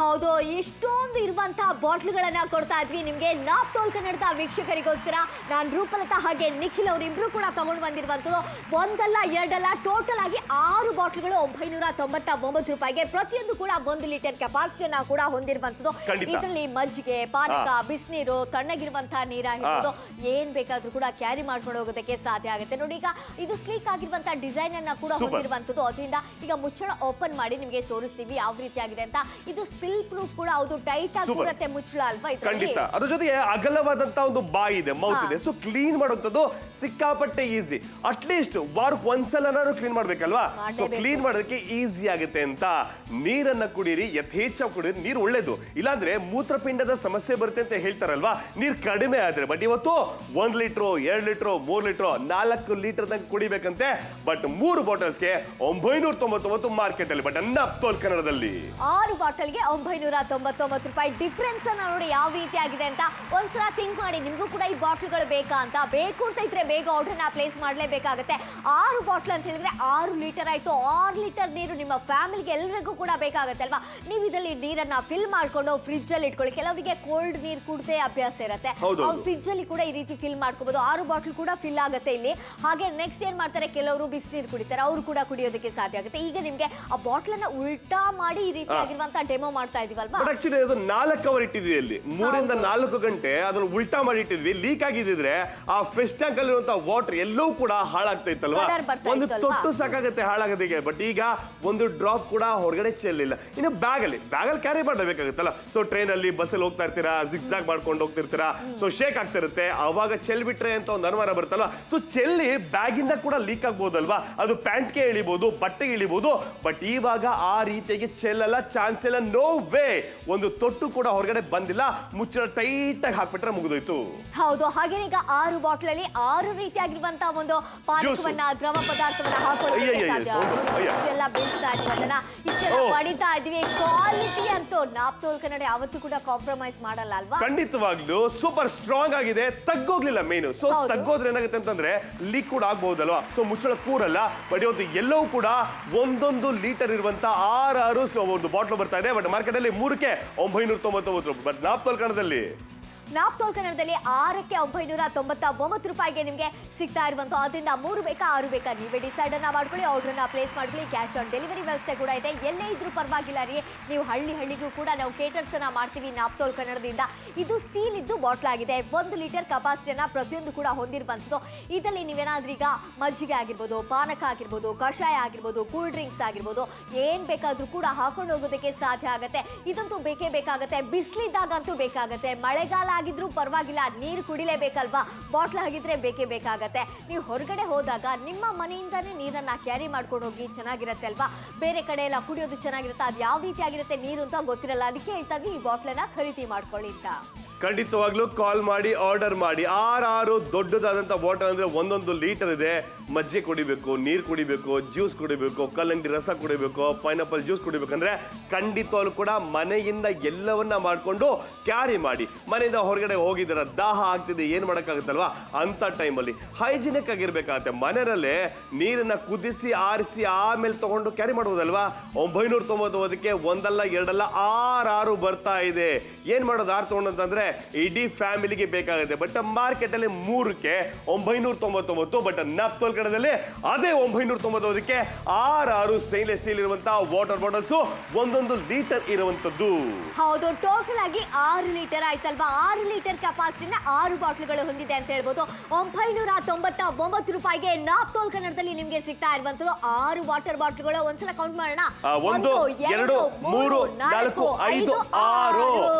ಹೌದು, ಇಷ್ಟೊಂದು ಇರುವಂತಹ ಬಾಟ್ಲ್ಗಳನ್ನ ಕೊಡ್ತಾ ಇದ್ವಿ ನಿಮ್ಗೆ ನಾಪ್ತೋಲ್ ಕನ್ನಡದ ವೀಕ್ಷಕರಿಗೋಸ್ಕರ. ನಾನು ರೂಪಲತಾ ಹಾಗೆ ನಿಖಿಲ್ ಅವರಿಬ್ರು ಕೂಡ ತಗೊಂಡು ಬಂದಿರುವಂತದ್ದು. ಒಂದಲ್ಲ ಎರಡಲ್ಲ, ಟೋಟಲ್ ಆಗಿ 6 ಬಾಟ್ಲ್ಗಳು 999 ರೂಪಾಯಿಗೆ. ಪ್ರತಿಯೊಂದು ಕೂಡ 1 ಲೀಟರ್ ಕೆಪಾಸಿಟಿಯನ್ನ ಕೂಡ ಹೊಂದಿರುವಂತದ್ದು. ಇದರಲ್ಲಿ ಮಜ್ಜಿಗೆ, ಪಾನಕ, ಬಿಸಿನೀರು, ತಣ್ಣಗಿರುವಂತಹ ನೀರಾಗಿರ್ಬೋದು, ಏನ್ ಬೇಕಾದ್ರೂ ಕೂಡ ಕ್ಯಾರಿ ಮಾಡ್ಕೊಂಡು ಹೋಗೋದಕ್ಕೆ ಸಾಧ್ಯ ಆಗುತ್ತೆ. ನೋಡಿ ಈಗ ಇದು ಸ್ಲೀಕ್ ಆಗಿರುವಂತಹ ಡಿಸೈನ್ ಅನ್ನ ಕೂಡ ಹೊಂದಿರುವಂತದ್ದು. ಅದರಿಂದ ಈಗ ಮುಚ್ಚಳ ಓಪನ್ ಮಾಡಿ ನಿಮಗೆ ತೋರಿಸ್ತೀವಿ ಯಾವ ರೀತಿ ಆಗಿದೆ ಅಂತ. ಇದು ಸ್ಪಿಲ್ ಪ್ರೂಫ್ ಕೂಡ ಹೌದು, ಟೈಟ್ ಆಗಿ ಕೂರುತ್ತೆ ಮುಚ್ಚಳ ಅಲ್ವಾ? ಖಂಡಿತ. ಅದ್ರ ಜೊತೆಗೆ ಅಗಲವಾದಂತ ಒಂದು ಬಾಯಿ ಇದೆ, ಮೌತ್ ಇದೆ. ಸೊ ಕ್ಲೀನ್ ಮಾಡುವಂತದ್ದು ಸಿಕ್ಕಾಪಟ್ಟೆ ಈಸಿ. ಅಟ್ಲೀಸ್ಟ್ ವಾರಕ್ಕೆ ಒಂದ್ಸಲ ಕ್ಲೀನ್ ಮಾಡ್ಬೇಕಲ್ವಾ? ಸೊ ಕ್ಲೀನ್ ಮಾಡೋದಕ್ಕೆ ಈಸಿ ಆಗುತ್ತೆ ಅಂತ. ನೀರನ್ನ ಕುಡೀರಿ, ಯಥೇಚ್ಛ ಕುಡೀರಿ. ನೀರು ಒಳ್ಳೇದು, ಇಲ್ಲಾಂದ್ರೆ ಮೂತ್ರಪಿಂಡದ ಸಮಸ್ಯೆ ಬರುತ್ತೆ ಅಂತ ಹೇಳ್ತಾರಲ್ವಾ? ನೀರು ಕಡಿಮೆ ಆದ್ರೆ. ಬಟ್ ಇವತ್ತು 1 ಲೀಟರ್, 2 ಲೀಟರ್, 3 ಲೀಟರ್, 4 ಲೀಟರ್ ತನಕ ಕುಡಿಬೇಕಂತೆ. ಬಟ್ 3 ಬಾಟಲ್ಸ್ಗೆ 999 ಮಾರ್ಕೆಟ್ ಅಲ್ಲಿ. ಬಟ್ ನಾಪ್ತೋಲ್ ಕನ್ನಡದಲ್ಲಿ 6 ಬಾಟಲ್ಗೆ 999 ರೂಪಾಯಿ. ಡಿಫ್ರೆನ್ಸ್ ಅನ್ನ ನೋಡಿ ಯಾವ ರೀತಿ ಆಗಿದೆ ಅಂತ ಒಂದ್ಸಲ ಥಿಂಕ್ ಮಾಡಿ. ನಿಮ್ಗೂ ಕೂಡ ಈ ಬಾಟಲ್ಗಳು ಬೇಕಾ ಅಂತ? ಬೇಕು ಅಂತ ಇದ್ರೆ ಬೇಗ ಆರ್ಡರ್ನ ಪ್ಲೇಸ್ ಮಾಡಲೇಬೇಕಾಗುತ್ತೆ. 6 ಬಾಟಲ್ ಅಂತ ಹೇಳಿದ್ರೆ 6 ಲೀಟರ್ ಆಯ್ತು. 6 ಲೀಟರ್ ನೀರು ನಿಮ್ಮ ಫ್ಯಾಮಿಲಿಗೆ ಎಲ್ಲರಿಗೂ ಕೂಡ ಬೇಕಾಗುತ್ತೆ ಅಲ್ವಾ? ನೀವು ಇದರಲ್ಲಿ ನೀರನ್ನ ಫಿಲ್ ಮಾಡ್ಕೊಂಡು ಫ್ರಿಡ್ಜ್ ಅಲ್ಲಿ ಇಟ್ಕೊಳ್ಳಿ. ಕೆಲವರಿಗೆ ಕೋಲ್ಡ್ ನೀರು ಕುಡ್ದೇ ಅಭ್ಯಾಸ ಇರುತ್ತೆ, ಅವ್ರು ಫ್ರಿಡ್ಜ್ ಅಲ್ಲಿ ಕೂಡ ಈ ರೀತಿ ಫಿಲ್ ಮಾಡ್ಕೋಬಹುದು. 6 ಬಾಟಲ್ ಕೂಡ ಫಿಲ್ ಆಗುತ್ತೆ ಇಲ್ಲಿ. ಹಾಗೆ ನೆಕ್ಸ್ಟ್ ಏನ್ ಮಾಡ್ತಾರೆ, ಕೆಲವರು ಬಿಸಿನೀರು ಕುಡಿತಾರೆ, ಅವರು ಕೂಡ ಕುಡಿಯೋದಕ್ಕೆ ಸಾಧ್ಯ ಆಗುತ್ತೆ. ಈಗ ನಿಮ್ಗೆ ಆ ಬಾಟಲ್ ಅನ್ನ ಉಲ್ಟಾ ಮಾಡಿ ಈ ರೀತಿ ಆಗಿರುವಂತಹ ಡೆಮೋ ಮಾಡ್ತಾ ಇದೀವಲ್ವಾ? ಆಕ್ಚುಲಿ ಅದು 4 ಅವರ್ ಇಟ್ಟಿದ್ವಿ ಅಲ್ಲಿ, 3 ರಿಂದ 4 ಗಂಟೆ ಅದನ್ನು ಉಲ್ಟಾ ಮಾಡಿ ಇಟ್ಟಿದ್ವಿ. ಲೀಕ್ ಆಗಿದ್ರೆ ಆ ಫಿಶ್ ಟ್ಯಾಂಕ್ ಅಲ್ಲಿರುವಂತಹ ವಾಟರ್ ಎಲ್ಲವೂ ಕೂಡ ಹಾಳಾಗ್ತಾ ಇತ್ತಲ್ವಾ? ಒಂದು ತೊಟ್ಟು ಸಾಕಾಗುತ್ತೆ ಹಾಳಾಗೋದಿಗೆ. ಬಟ್ ಈಗ ಒಂದು ಡ್ರಾಪ್ ಕೂಡ ಹೊರಗಡೆ ಚೆಲ್ಲಿಲ್ಲ. ಇನ್ನು ಬ್ಯಾಗ್ ಅಲ್ಲಿ ಕ್ಯಾರಿ ಮಾಡಬೇಕಾಗುತ್ತಲ್ಲ. ಸೊ ಟ್ರೈನ್ ಅಲ್ಲಿ, ಬಸ್ ಅಲ್ಲಿ ಹೋಗ್ತಾ ಇರ್ತೀರಾ, ಜಿಗ್ಜಾಗ್ ಮಾಡ್ಕೊಂಡು ತಗೊಂಡು ಹೋಗ್ತಿರ್ತೀರಾ, ಸೊ ಶೇಕ್ ಆಗ್ತಿರುತ್ತೆ, ಅವಾಗ ಚೆಲ್ ಬಿಟ್ರೆ ಅಂತ ಒಂದು ಅನುಮಾನ ಬರುತ್ತಲ್ವಾ. ಸೊ ಚೆಲ್ಲಿ ಬ್ಯಾಗಿಂದ ಕೂಡ ಲೀಕ್ ಆಗ್ಬೋದಲ್ವಾ, ಅದು ಪ್ಯಾಂಟ್ಗೆ ಇಳಿಬಹುದು, ಬಟ್ಟೆಗೆ ಇಳಿಬಹುದು. ಬಟ್ ಇವಾಗ ಆ ರೀತಿಯಾಗಿ ಚೆಲ್ಲಲ್ಲ, ಚಾನ್ಸ್ ಇಲ್ಲ, ನೋ ವೇ. ಒಂದು ತೊಟ್ಟು ಕೂಡ ಹೊರಗಡೆ ಬಂದಿಲ್ಲ, ಮುಚ್ಚಳ ಟೈಟ್ ಆಗಿ ಹಾಕ್ಬಿಟ್ರೆ ಮುಗಿದೋಯ್ತು. ಹೌದು, ಹಾಗೆ ಈಗ 6 ಬಾಟ್ಲ್ ಅಲ್ಲಿ 6 ರೀತಿಯಾಗಿರುವಂತಹ ಒಂದು ಪಾನಕವನ್ನ, ದ್ರವ ಪದಾರ್ಥವನ್ನ ಹಾಕೊಳ್ಳೋದೆಲ್ಲ ಬೀಳ್ತಾ ಇದೀವಲ್ಲ, ಇಷ್ಟೆಲ್ಲ ಪಡಿತಾ ಇದೀವಿ. ಕ್ವಾಲಿಟಿ ಅಂತೂ ನಾಪ್ತೋಲ್ ಕನ್ನಡ ಯಾವತ್ತೂ ಕೂಡ ಕಾಂಪ್ರಮೈಸ್ ಮಾಡಲ್ಲ ಅಲ್ವಾ. ಖಂಡಿತವಾಗ್ಲೂ ಸೂಪರ್ ಸ್ಟ್ರಾಂಗ್ ಆಗಿದೆ, ತಗ್ಗೋಗ್ಲಿಲ್ಲ ಮೇನು. ಸೊ ತಗ್ಗೋದ್ರೆ ಏನಾಗುತ್ತೆ ಅಂತಂದ್ರೆ ಲೀಕ್ ಕೂಡ ಆಗ್ಬಹುದಲ್ವಾ. ಸೊ ಮುಚ್ಚಳ ಕೂರಲ್ಲ. ಬಟ್ ಇವತ್ತು ಎಲ್ಲವೂ ಕೂಡ 1 ಲೀಟರ್ ಇರುವಂತ 6 ಒಂದು ಬಾಟ್ಲು ಬರ್ತಾ ಇದೆ. ಬಟ್ ಮಾರ್ಕೆಟ್ ಅಲ್ಲಿ 3ಕ್ಕೆ 999. ಬಟ್ ನಾಪ್ತೋಲ್ ಕನ್ನಡದಲ್ಲಿ 6ಕ್ಕೆ 999 ರೂಪಾಯಿಗೆ ನಿಮಗೆ ಸಿಗ್ತಾ ಇರುವಂತ. ಅದರಿಂದ 3 ಬೇಕಾ 6 ಬೇಕಾ ನೀವೇ ಡಿಸೈಡ್ ಅನ್ನ ಮಾಡ್ಕೊಳ್ಳಿ, ಆರ್ಡರ್ನ ಪ್ಲೇಸ್ ಮಾಡ್ಕೊಳ್ಳಿ. ಕ್ಯಾಶ್ ಆನ್ ಡೆಲಿವರಿ ವ್ಯವಸ್ಥೆ ಕೂಡ ಇದೆ, ಎಲ್ಲೇ ಇದ್ರೂ ಪರವಾಗಿಲ್ಲ ರೀ. ನೀವು ಹಳ್ಳಿಗೂ ಕೂಡ ನಾವು ಕೇಟರ್ಸ್ ಅನ್ನ ಮಾಡ್ತೀವಿ ನಾಪ್ತೋಲ್ ಕನ್ನಡದಿಂದ. ಇದು ಸ್ಟೀಲ್ ಇದ್ದು ಬಾಟ್ಲ್ ಆಗಿದೆ, 1 ಲೀಟರ್ ಕೆಪಾಸಿಟಿಯನ್ನ ಪ್ರತಿಯೊಂದು ಕೂಡ ಹೊಂದಿರುವಂಥದ್ದು. ಇದರಲ್ಲಿ ನೀವೇನಾದ್ರೂ ಈಗ ಮಜ್ಜಿಗೆ ಆಗಿರ್ಬೋದು, ಪಾನಕ ಆಗಿರ್ಬೋದು, ಕಷಾಯ ಆಗಿರ್ಬೋದು, ಕೂಲ್ ಡ್ರಿಂಕ್ಸ್ ಆಗಿರ್ಬೋದು, ಏನ್ ಬೇಕಾದ್ರೂ ಕೂಡ ಹಾಕೊಂಡು ಹೋಗೋದಕ್ಕೆ ಸಾಧ್ಯ ಆಗುತ್ತೆ. ಇದಂತೂ ಬೇಕೇ ಬೇಕಾಗತ್ತೆ, ಬಿಸಿಲಿದ್ದಾಗಂತೂ ಬೇಕಾಗತ್ತೆ. ಮಳೆಗಾಲ ಆಗಿದ್ರೂ ಪರವಾಗಿಲ್ಲ, ನೀರು ಕುಡಿಲೇಬೇಕಲ್ವಾ, ಬಾಟ್ಲ್ ಆಗಿದ್ರೆ ಬೇಕೇ ಬೇಕಾಗತ್ತೆ. ನೀವು ಹೊರಗಡೆ ಹೋದಾಗ ನಿಮ್ಮ ಮನೆಯಿಂದಾನೇ ನೀರನ್ನ ಕ್ಯಾರಿ ಮಾಡ್ಕೊಂಡು ಹೋಗಿ, ಚೆನ್ನಾಗಿರುತ್ತೆ ಅಲ್ವಾ. ಬೇರೆ ಕಡೆ ಎಲ್ಲ ಕುಡಿಯೋದು ಚೆನ್ನಾಗಿರುತ್ತೆ, ಅದು ಯಾವ ರೀತಿ ಆಗಿರುತ್ತೆ ನೀರು ಅಂತ ಗೊತ್ತಿರಲ್ಲ. ಅದಕ್ಕೆ ಹೇಳ್ತಾ ಇದ್ವಿ ಈ ಬಾಟ್ಲನ್ನ ಖರೀದಿ ಮಾಡ್ಕೊಳ್ಳಿ ಅಂತ. ಖಂಡಿತವಾಗ್ಲೂ ಕಾಲ್ ಮಾಡಿ ಆರ್ಡರ್ ಮಾಡಿ. 6 ದೊಡ್ಡದಾದಂಥ ಬಾಟಲ್ ಅಂದ್ರೆ 1 ಲೀಟರ್ ಇದೆ. ಮಜ್ಜಿಗೆ ಕುಡಿಬೇಕು, ನೀರು ಕುಡಿಬೇಕು, ಜ್ಯೂಸ್ ಕುಡಿಬೇಕು, ಕಲ್ಲಂಗಡಿ ರಸ ಕುಡಿಬೇಕು, ಪೈನಾಪಲ್ ಜ್ಯೂಸ್ ಕುಡಿಬೇಕಂದ್ರೆ ಖಂಡಿತವಾಗ್ಲೂ ಕೂಡ ಮನೆಯಿಂದ ಎಲ್ಲವನ್ನ ಮಾಡ್ಕೊಂಡು ಕ್ಯಾರಿ ಮಾಡಿ. ಮನೆಯಿಂದ ಹೊರಗಡೆ ಹೋಗಿದ್ದೀರ, ದಾಹ ಆಗ್ತಿದೆ, ಏನ್ ಮಾಡೋಕ್ಕಾಗುತ್ತಲ್ವಾ, ಅಂತ ಟೈಮಲ್ಲಿ ಹೈಜಿನಿಕ್ ಆಗಿರ್ಬೇಕಾಗತ್ತೆ. ಮನೆಯಲ್ಲೇ ನೀರನ್ನ ಕುದಿಸಿ ಆರಿಸಿ ಆಮೇಲೆ ತಗೊಂಡು ಕ್ಯಾರಿ ಮಾಡ್ಬೋದಲ್ವಾ. 999ಕ್ಕೆ 1 ಅಲ್ಲ 2 ಅಲ್ಲ 6 ಬರ್ತಾ ಇದೆ. ಏನ್ ಮಾಡೋದು 6 ತಗೊಂಡಂತಂದ್ರೆ ಇಡೀ ಫ್ಯಾಮಿಲಿಗೆ ಬೇಕಾಗುತ್ತೆ. ಬಟ್ ಮಾರ್ಕೆಟ್ ಅಲ್ಲಿ 3ಕ್ಕೆ 999. ಬಟ್ ನಾಪ್ತೋಲ್ ಕನ್ನಡದಲ್ಲಿ ಅದೇ 999ಕ್ಕೆ 6 ಸ್ಟೈನ್ಲೆಸ್ ಸ್ಟೀಲ್ ಇರುವಂತಹ ವಾಟರ್ ಬಾಟಲ್ಸ್ 1 ಲೀಟರ್ ಇರುವಂತದ್ದು. ಹೌದು, ಟೋಟಲ್ ಆಗಿ 6 ಲೀಟರ್ ಆಯ್ತಲ್ವಾ. 6 ಲೀಟರ್ ಕೆಪಾಸಿಟಿನ 6 ಬಾಟ್ಲುಗಳು ಹೊಂದಿದೆ ಅಂತ ಹೇಳ್ಬೋದು. 999 ರೂಪಾಯಿಗೆ ನಾಪ್ತೋಲ್ ಕನ್ನಡದಲ್ಲಿ ನಿಮ್ಗೆ ಸಿಗ್ತಾ ಇರುವಂತದ್ದು 6 ವಾಟರ್ ಬಾಟ್ಲುಗಳು. ಒಂದ್ಸಲ ಕೌಂಟ್ ಮಾಡೋಣ. 1 2 3 4 5 6.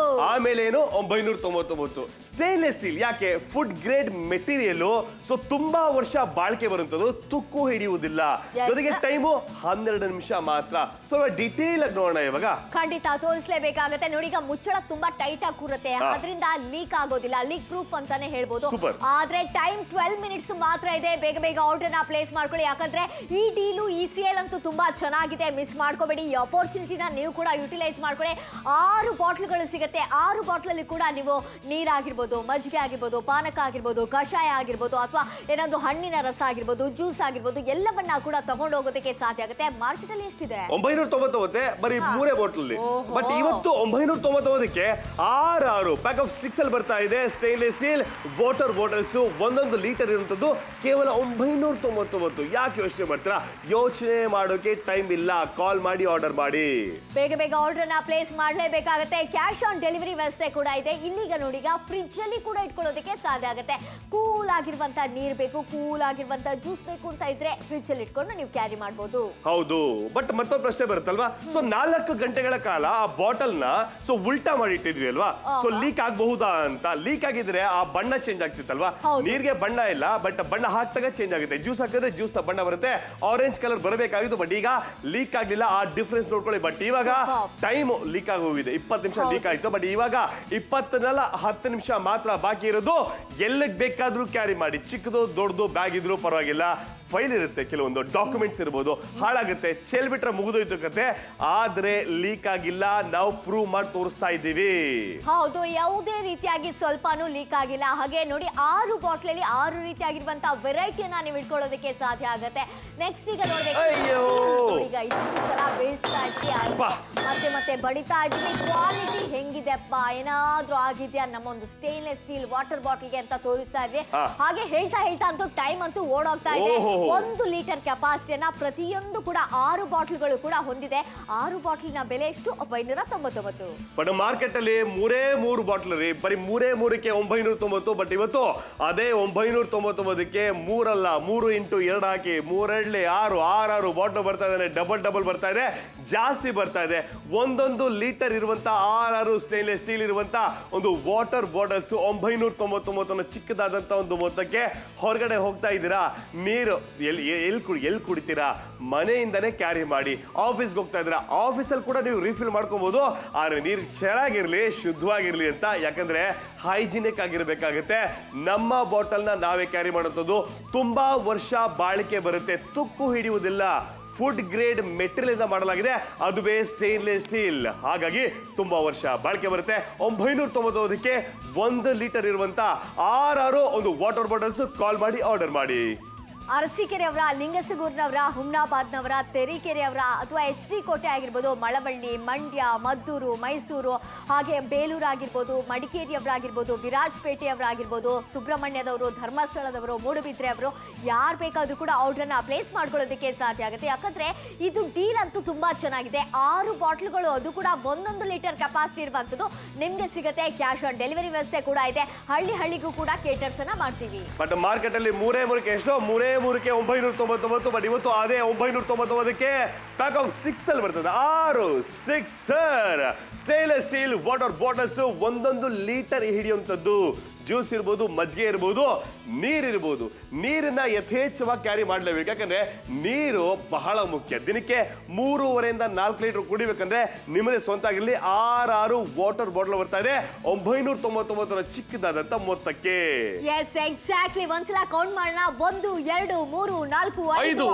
ಆಮೇಲೆ ಏನು 999. ಸ್ಟೇನ್ಲೆಸ್ ಸ್ಟೀಲ್ ಯಾಕೆ, ಫುಡ್ ಗ್ರೇಡ್ ಮೆಟೀರಿಯಲ್. ಸೊ ತುಂಬಾ ವರ್ಷ ಬಾಳಿಕೆ ಬರುವಂತದ್ದು, ತುಕ್ಕು ಹಿಡಿಯುವುದಿಲ್ಲ, ಜೊತೆಗೆ ಟೈಮು 12 ನಿಮಿಷ ಮಾತ್ರ. ಸೊ ಡಿಟೇಲ್ ಆಗಿ ನೋಡೋಣ ಇವಾಗ. ಖಂಡಿತ ತೋರಿಸಲೇಬೇಕಾಗತ್ತೆ. ನೋಡಿ, ಈಗ ಮುಚ್ಚಳ ತುಂಬಾ ಟೈಟ್ ಆಗಿ ಕೂರುತ್ತೆ, ಅದರಿಂದ ಲೀಕ್ ಆಗೋದಿಲ್ಲ, ಲೀಕ್ ಪ್ರೂಫ್ ಅಂತಾನೆ ಹೇಳ್ಬೋದು. ಆದ್ರೆ ಟೈಮ್ 12 ಮಿನಿಟ್ಸ್ ಮಾತ್ರ ಇದೆ. ಬೇಗ ಬೇಗ ಆರ್ಡರ್ ನ ಪ್ಲೇಸ್ ಮಾಡ್ಕೊಳ್ಳಿ, ಯಾಕಂದ್ರೆ ಈ ಡೀಲು ಈ ಸೇಲ್ ಅಂತೂ ತುಂಬಾ ಚೆನ್ನಾಗಿದೆ. ಮಿಸ್ ಮಾಡ್ಕೋಬೇಡಿ, ಈ ಅಪರ್ಚುನಿಟಿನ ನೀವು ಕೂಡ ಯುಟಿಲೈಸ್ ಮಾಡ್ಕೊಳ್ಳಿ. 6 ಬಾಟ್ಲುಗಳು ಸಿಗುತ್ತೆ. 6 ಬಾಟ್ಲ್ ಅಲ್ಲಿ ಕೂಡ ನೀವು ನೀರಾಗಿರ್ಬೋದು, ಮಜ್ಜಿಗೆ ಆಗಿರ್ಬೋದು, ಪಾನಕ ಆಗಿರ್ಬೋದು, ಕಷಾಯ ಆಗಿರ್ಬೋದು, ಅಥವಾ ಏನಾದ್ರು ಹಣ್ಣಿನ ರಸ ಆಗಿರ್ಬೋದು, ಜ್ಯೂಸ್ ಆಗಿರ್ಬೋದು, ಎಲ್ಲವನ್ನ ಕೂಡ ತಗೊಂಡು ಹೋಗೋದಕ್ಕೆ ಸಾಧ್ಯ ಆಗುತ್ತೆ. ಮಾರ್ಕೆಟ್ ಅಲ್ಲಿ ಎಷ್ಟಿದೆ? 999 ಬರೀ 3 ಬಾಟಲ್. ಬಟ್ ಇವತ್ತು 999ಕ್ಕೆ 6 ಪ್ಯಾಕ್ ಆಫ್ 6 ಅಲ್ಲಿ ಬರ್ತಾ ಇದೆ. Stainless steel water bottles 1 litre ಇರುವಂತದ್ದು ಕೇವಲ 999. ಯಾಕೆ ಯೋಚನೆ ಮಾಡ್ತೀರಾ? ಯೋಚನೆ ಮಾಡೋಕೆ ಟೈಮ್ ಇಲ್ಲ, ಕಾಲ್ ಮಾಡಿ ಆರ್ಡರ್ ಮಾಡಿ. ಬೇಗ ಬೇಗ ಆರ್ಡರ್ ನ ಪ್ಲೇಸ್ ಮಾಡಲೇಬೇಕಾಗುತ್ತೆ. ಕ್ಯಾಶ್ ಆನ್ ಡೆಲಿವರಿ ವ್ಯವಸ್ಥೆ ಕೂಡ ಇದೆ. ಇಲ್ಲಿಗ ನೋಡಿ, ಈಗ ಫ್ರಿಡ್ಜ್ ಅಲ್ಲಿ ಕೂಡ ಇಟ್ಕೊಳ್ಳೋದಕ್ಕೆ ಸಾಧ್ಯ ಆಗುತ್ತೆ. ಕೂಲ್ ಆಗಿರುವಂತ ನೀರ್ ಬೇಕು, ಕೂಲ್ ಆಗಿರುವಂತ ಜ್ಯೂಸ್ ಬೇಕು ಅಂತ ಇದ್ರೆ ಫ್ರಿಡ್ಜ್ ಅಲ್ಲಿ ಇಟ್ಕೊಂಡು ನೀವು ಕ್ಯಾರಿ ಮಾಡಬಹುದು. ಹೌದು, ಬಟ್ ಮತ್ತೊಂದು ಪ್ರಶ್ನೆ ಬರುತ್ತಲ್ವಾ. ಸೊ 4 ಗಂಟೆಗಳ ಕಾಲ ಆ ಬಾಟಲ್ ನ ಉಲ್ಟಾ ಮಾಡಿ ಇಟ್ಟಿದ್ವಿ ಅಲ್ವಾ. ಸೊ ಲೀಕ್ ಆಗಬಹುದಾ ಅಂತ. ಲೀಕ್ ಆಗಿದ್ರೆ ಆ ಬಣ್ಣ ಚೇಂಜ್ ಆಗ್ತಿತ್ತಲ್ವಾ. ನೀರಿಗೆ ಬಣ್ಣ ಇಲ್ಲ, ಬಟ್ ಬಣ್ಣ ಹಾಕ್ದಾಗ ಚೇಂಜ್ ಆಗುತ್ತೆ. ಜ್ಯೂಸ್ ಹಾಕಿದ್ರೆ ಜ್ಯೂಸ್ ನ ಬಣ್ಣ ಬರುತ್ತೆ, ಆರೆಂಜ್ ಕಲರ್ ಬರಬೇಕಾಗಿತ್ತು. ಬಟ್ ಈಗ ಲೀಕ್ ಆಗ್ಲಿಲ್ಲ, ಆ ಡಿಫ್ರೆನ್ಸ್ ನೋಡ್ಕೊಳ್ಳಿ. ಬಟ್ ಇವಾಗ ಟೈಮ್ ಲೀಕ್ ಆಗೋಗಿದೆ, 20 ನಿಮಿಷ ಲೀಕ್ ಆಯ್ತು. ಬಟ್ ಇವಾಗ 10 ನಿಮಿಷ ಮಾತ್ರ ಬಾಕಿ ಇರೋದು. ಎಲ್ಲಿಗೆ ಬೇಕಾದ್ರೂ ಕ್ಯಾರಿ ಮಾಡಿ, ಚಿಕ್ಕದು ದೊಡ್ಡದು ಬ್ಯಾಗ್ ಇದ್ರೂ ಪರವಾಗಿಲ್ಲ. ಫೈಲ್ ಇರುತ್ತೆ, ಕೆಲವೊಂದು ಡಾಕ್ಯುಮೆಂಟ್ಸ್ ಇರ್ಬೋದು, ಹಾಳಾಗುತ್ತೆ, ಚೆಲ್ ಬಿಟ್ರೆ ಮುಗಿದೋಯ್ತು ಕತೆ. ಆದ್ರೆ ಲೀಕ್ ಆಗಿಲ್ಲ, ನಾವು ಪ್ರೂವ್ ಮಾಡಿ ತೋರಿಸ್ತಾ ಇದ್ದೀವಿ. ಹೌದು, ಯಾವುದೇ ರೀತಿಯಾಗಿ ಸ್ವಲ್ಪನೂ ಲೀಕ್ ಆಗಿಲ್ಲ. ಹಾಗೆ ನೋಡಿ, 6 ಬಾಟ್ಲ್ ಅಲ್ಲಿ 6 ರೀತಿಯಾಗಿರುವಂತಹ ವೆರೈಟಿಯನ್ನ ನೀವು ಇಟ್ಕೊಳ್ಳೋದಕ್ಕೆ ಸಾಧ್ಯ ಆಗುತ್ತೆ. ನೆಕ್ಸ್ಟ್ ಈಗ ನೋಡ್ಬೇಕು, ಈಗ ಇಷ್ಟು ಸಲ ಬೀಳ್ಸ್ತಾ ಇದ್ವಿ, ಮತ್ತೆ ಬಡಿತಾ ಇದ್ವಿ. ಕ್ವಾಲಿಟಿ ಹೆಂಗಿದೆಪ್ಪ, ಏನಾದ್ರೂ ಆಗಿದ್ಯಾ ನಮ್ಮ ಒಂದು ಸ್ಟೇನ್ಲೆಸ್ ಸ್ಟೀಲ್ ವಾಟರ್ ಬಾಟಲ್ಗೆ ಅಂತ ತೋರಿಸ್ತಾ ಇದ್ವಿ. ಹಾಗೆ ಹೇಳ್ತಾ ಅಂತೂ ಟೈಮ್ ಅಂತೂ ಓಡೋಗ್ತಾ ಇದೆ. 1 ಲೀಟರ್ ಕೆಪಾಸಿಟಿಯನ್ನ ಪ್ರತಿಯೊಂದು ಕೂಡ 6 ಬಾಟ್ಲುಗಳು ಕೂಡ ಹೊಂದಿದೆ. 6 ಬಾಟ್ಲಿನ ಬೆಲೆ ಎಷ್ಟು? 999. ಬಟ್ ಮಾರ್ಕೆಟ್ ಅಲ್ಲಿ 3 ಬಾಟ್ಲ್ ರೀ, ಬರೀ 3ಕ್ಕೆ 990. ಬಟ್ ಇವತ್ತು ಅದೇ 999ಕ್ಕೆ 3 ಅಲ್ಲ, 3 × 2 ಹಾಕಿ 3 6 ಬಾಟ್ಲ್ ಬರ್ತಾ ಇದೆ. ಡಬಲ್ ಬರ್ತಾ ಇದೆ, ಜಾಸ್ತಿ ಬರ್ತಾ ಇದೆ. 1 ಲೀಟರ್ ಇರುವಂತ 6 ಸ್ಟೇನ್ಲೆಸ್ ಸ್ಟೀಲ್ ಇರುವಂತ ಒಂದು ಒಂದು ವಾಟರ್ ಬಾಟಲ್ಸ್ 999 ಚಿಕ್ಕದಾದಂತ ಒಂದು ಮೊತ್ತಕ್ಕೆ ಹೊರಗಡೆ ಹೋಗ್ತಾ ಇದ್ದೀರಾ, ನೀರು ಎಲ್ಲಿ ಕುಡಿತೀರಾ, ಮನೆಯಿಂದನೇ ಕ್ಯಾರಿ ಮಾಡಿ. ಆಫೀಸ್ಗೆ ಹೋಗ್ತಾ ಇದ್ದೀರಾ, ಆಫೀಸಲ್ಲಿ ಕೂಡ ನೀವು ರಿಫಿಲ್ ಮಾಡ್ಕೊಬಹುದು. ಆದ್ರೆ ನೀರು ಚೆನ್ನಾಗಿರ್ಲಿ, ಶುದ್ಧವಾಗಿರ್ಲಿ ಅಂತ, ಯಾಕಂದ್ರೆ ಹೈಜಿನಿಕ್ ಆಗಿರ್ಬೇಕಾಗುತ್ತೆ. ನಮ್ಮ ಬಾಟಲ್ನ ನಾವೇ ಕ್ಯಾರಿ ಮಾಡುವಂಥದ್ದು, ತುಂಬಾ ವರ್ಷ ಬಾಳಿಕೆ ಬರುತ್ತೆ, ತುಕ್ಕು ಹಿಡಿಯುವುದಿಲ್ಲ. ಫುಡ್ ಗ್ರೇಡ್ ಮೆಟೀರಿಯಲ್ ಇಂದ ಮಾಡಲಾಗಿದೆ, ಅದುವೇ ಸ್ಟೇನ್ಲೆಸ್ ಸ್ಟೀಲ್. ಹಾಗಾಗಿ ತುಂಬಾ ವರ್ಷ ಬಾಳಿಕೆ ಬರುತ್ತೆ. 999ಕ್ಕೆ 1 ಲೀಟರ್ ಇರುವಂತ 6 ಒಂದು ವಾಟರ್ ಬಾಟಲ್ಸ್ ಕಾಲ್ ಮಾಡಿ ಆರ್ಡರ್ ಮಾಡಿ. ಅರಸೀಕೆರೆಯವರ, ಲಿಂಗಸಗೂರಿನವರ, ಹುಮ್ನಾಬಾದ್ನವರ, ತೆರೀಕೆರೆಯವರ ಅಥವಾ HD ಕೋಟೆ ಆಗಿರ್ಬೋದು, ಮಳವಳ್ಳಿ, ಮಂಡ್ಯ, ಮದ್ದೂರು, ಮೈಸೂರು, ಹಾಗೆ ಬೇಲೂರು ಆಗಿರ್ಬೋದು, ಮಡಿಕೇರಿಯವರಾಗಿರ್ಬೋದು, ವಿರಾಜಪೇಟೆಯವರಾಗಿರ್ಬೋದು, ಸುಬ್ರಹ್ಮಣ್ಯದವರು, ಧರ್ಮಸ್ಥಳದವರು, ಮೂಡುಬಿದ್ರೆಯವರು, ಯಾರು ಬೇಕಾದರೂ ಕೂಡ ಆರ್ಡ್ರನ್ನ ಪ್ಲೇಸ್ ಮಾಡ್ಕೊಳ್ಳೋದಕ್ಕೆ ಸಾಧ್ಯ ಆಗುತ್ತೆ. ಯಾಕಂದ್ರೆ ಇದು ಡೀಲ್ ಅಂತೂ ತುಂಬಾ ಚೆನ್ನಾಗಿದೆ. 6 ಬಾಟ್ಲ್ಗಳು, ಅದು ಕೂಡ 1 ಲೀಟರ್ ಕೆಪಾಸಿಟಿ ಇರುವಂಥದ್ದು ನಿಮ್ಗೆ ಸಿಗುತ್ತೆ. ಕ್ಯಾಶ್ ಆನ್ ಡೆಲಿವರಿ ವ್ಯವಸ್ಥೆ ಕೂಡ ಇದೆ. ಹಳ್ಳಿಗೂ ಕೂಡ ಕೇಟರ್ಸ್ ಅನ್ನ ಮಾಡ್ತೀವಿ. ಬಟ್ ಮಾರ್ಕೆಟ್ ಅಲ್ಲಿ 3 ಎಷ್ಟೋ 3ಕ್ಕೆ 999, ಬಟ್ ಇವತ್ತು ಅದೇ 999ಕ್ಕೆ ಪ್ಯಾಕ್ ಆಫ್ 6 ಅಲ್ಲಿ ಬರ್ತದೆ. 6 stainless steel water bottles, 1 litre ಹಿಡಿಯುವಂಥದ್ದು. ಜ್ಯೂಸ್ ಇರ್ಬೋದು, ಮಜ್ಜಿಗೆ ಇರ್ಬೋದು, ನೀರಿರ್ಬೋದು. ನೀರನ್ನ ಯಥೇಚ್ಛವಾಗಿ ಕ್ಯಾರಿ ಮಾಡಲೇಬೇಕು, ಯಾಕಂದ್ರೆ ನೀರು ಬಹಳ ಮುಖ್ಯ. ದಿನಕ್ಕೆ 3.5ರಿಂದ 4 ಲೀಟರ್ ಕುಡಿಬೇಕಂದ್ರೆ ನಿಮ್ಮದೇ ಸ್ವಂತ ಆಗಿರಲಿ. 6 ವಾಟರ್ ಬಾಟಲ್ ಬರ್ತಾ ಇದೆ 999 ಚಿಕ್ಕದಾದಂತ ಮೊತ್ತಕ್ಕೆ. S, exactly. ಒಂದ್ಸಲ ಕೌಂಟ್ ಮಾಡೋಣ. 1 2 3 4 5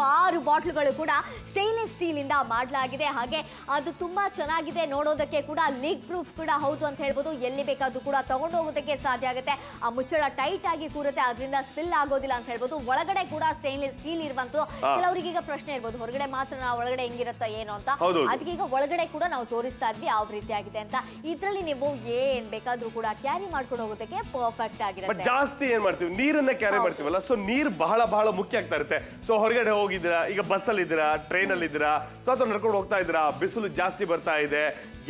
6 ಬಾಟ್ಲುಗಳು ಕೂಡ ಸ್ಟೇನ್ಲೆಸ್ ಸ್ಟೀಲ್ ಇಂದ ಮಾಡಲಾಗಿದೆ. ಹಾಗೆ ಅದು ತುಂಬಾ ಚೆನ್ನಾಗಿದೆ, ನೋಡೋದಕ್ಕೆ ಕೂಡ ಲೀಕ್ ಪ್ರೂಫ್ ಕೂಡ ಹೌದು ಅಂತ ಹೇಳ್ಬೋದು. ಎಲ್ಲಿ ಬೇಕಾದ್ರೂ ಕೂಡ ತಗೊಂಡು ಹೋಗೋದಕ್ಕೆ ಸಾಧ್ಯ ಆಗುತ್ತೆ. ಆ ಮುಚ್ಚಳ ಟೈಟ್ ಆಗಿ ಕೂರುತ್ತೆ, ಅದರಿಂದ ಸ್ಪಿಲ್ ಆಗೋದಿಲ್ಲ ಅಂತ ಹೇಳ್ಬೋದು. ಒಳಗಡೆ ಕೂಡ ಸ್ಟೇನ್ಲೆಸ್ ಸ್ಟೀಲ್ ಇರುವಂತದ್ದು. ಕೆಲವರಿಗೆ ಈಗ ಪ್ರಶ್ನೆ ಇರ್ಬೋದು, ಹೊರಗಡೆ ಮಾತ್ರ ಒಳಗಡೆ ಹೆಂಗಿರುತ್ತೋ ಏನೋ ಅಂತ. ಅದಕ್ಕೆ ಈಗ ಒಳಗಡೆ ಕೂಡ ನಾವು ತೋರಿಸ್ತಾ ಇದ್ವಿ ಯಾವ ರೀತಿ ಆಗಿದೆ ಅಂತ. ಇದ್ರಲ್ಲಿ ನೀವು ಏನ್ ಬೇಕಾದ್ರೂ ಕೂಡ ಕ್ಯಾರಿ ಮಾಡ್ಕೊಂಡು ಹೋಗೋದಕ್ಕೆ ಪರ್ಫೆಕ್ಟ್ ಆಗಿರುತ್ತೆ. ಜಾಸ್ತಿ ಏನ್ ಮಾಡ್ತೀವಿ, ನೀರನ್ನ ಕ್ಯಾರಿ ಮಾಡ್ತೀವಲ್ಲ, ಸೊ ನೀರು ಬಹಳ ಬಹಳ ಮುಖ್ಯ ಆಗ್ತಾ ಇರುತ್ತೆ. ಸೊ ಹೊರಗಡೆ ಹೋಗಿದ್ದೀರಾ, ಈಗ ಬಸ್ಸಲ್ಲಿ ಇದ್ದೀರಾ, ಟ್ರೈನ್ ಅಲ್ಲಿ ಇದ್ದೀರಾ, ಸೊ ಅಥವಾ ನಡ್ಕೊಂಡು ಹೋಗ್ತಾ ಇದ್ದೀರಾ, ಬಿಸಿಲು ಜಾಸ್ತಿ ಬರ್ತಾ ಇದೆ,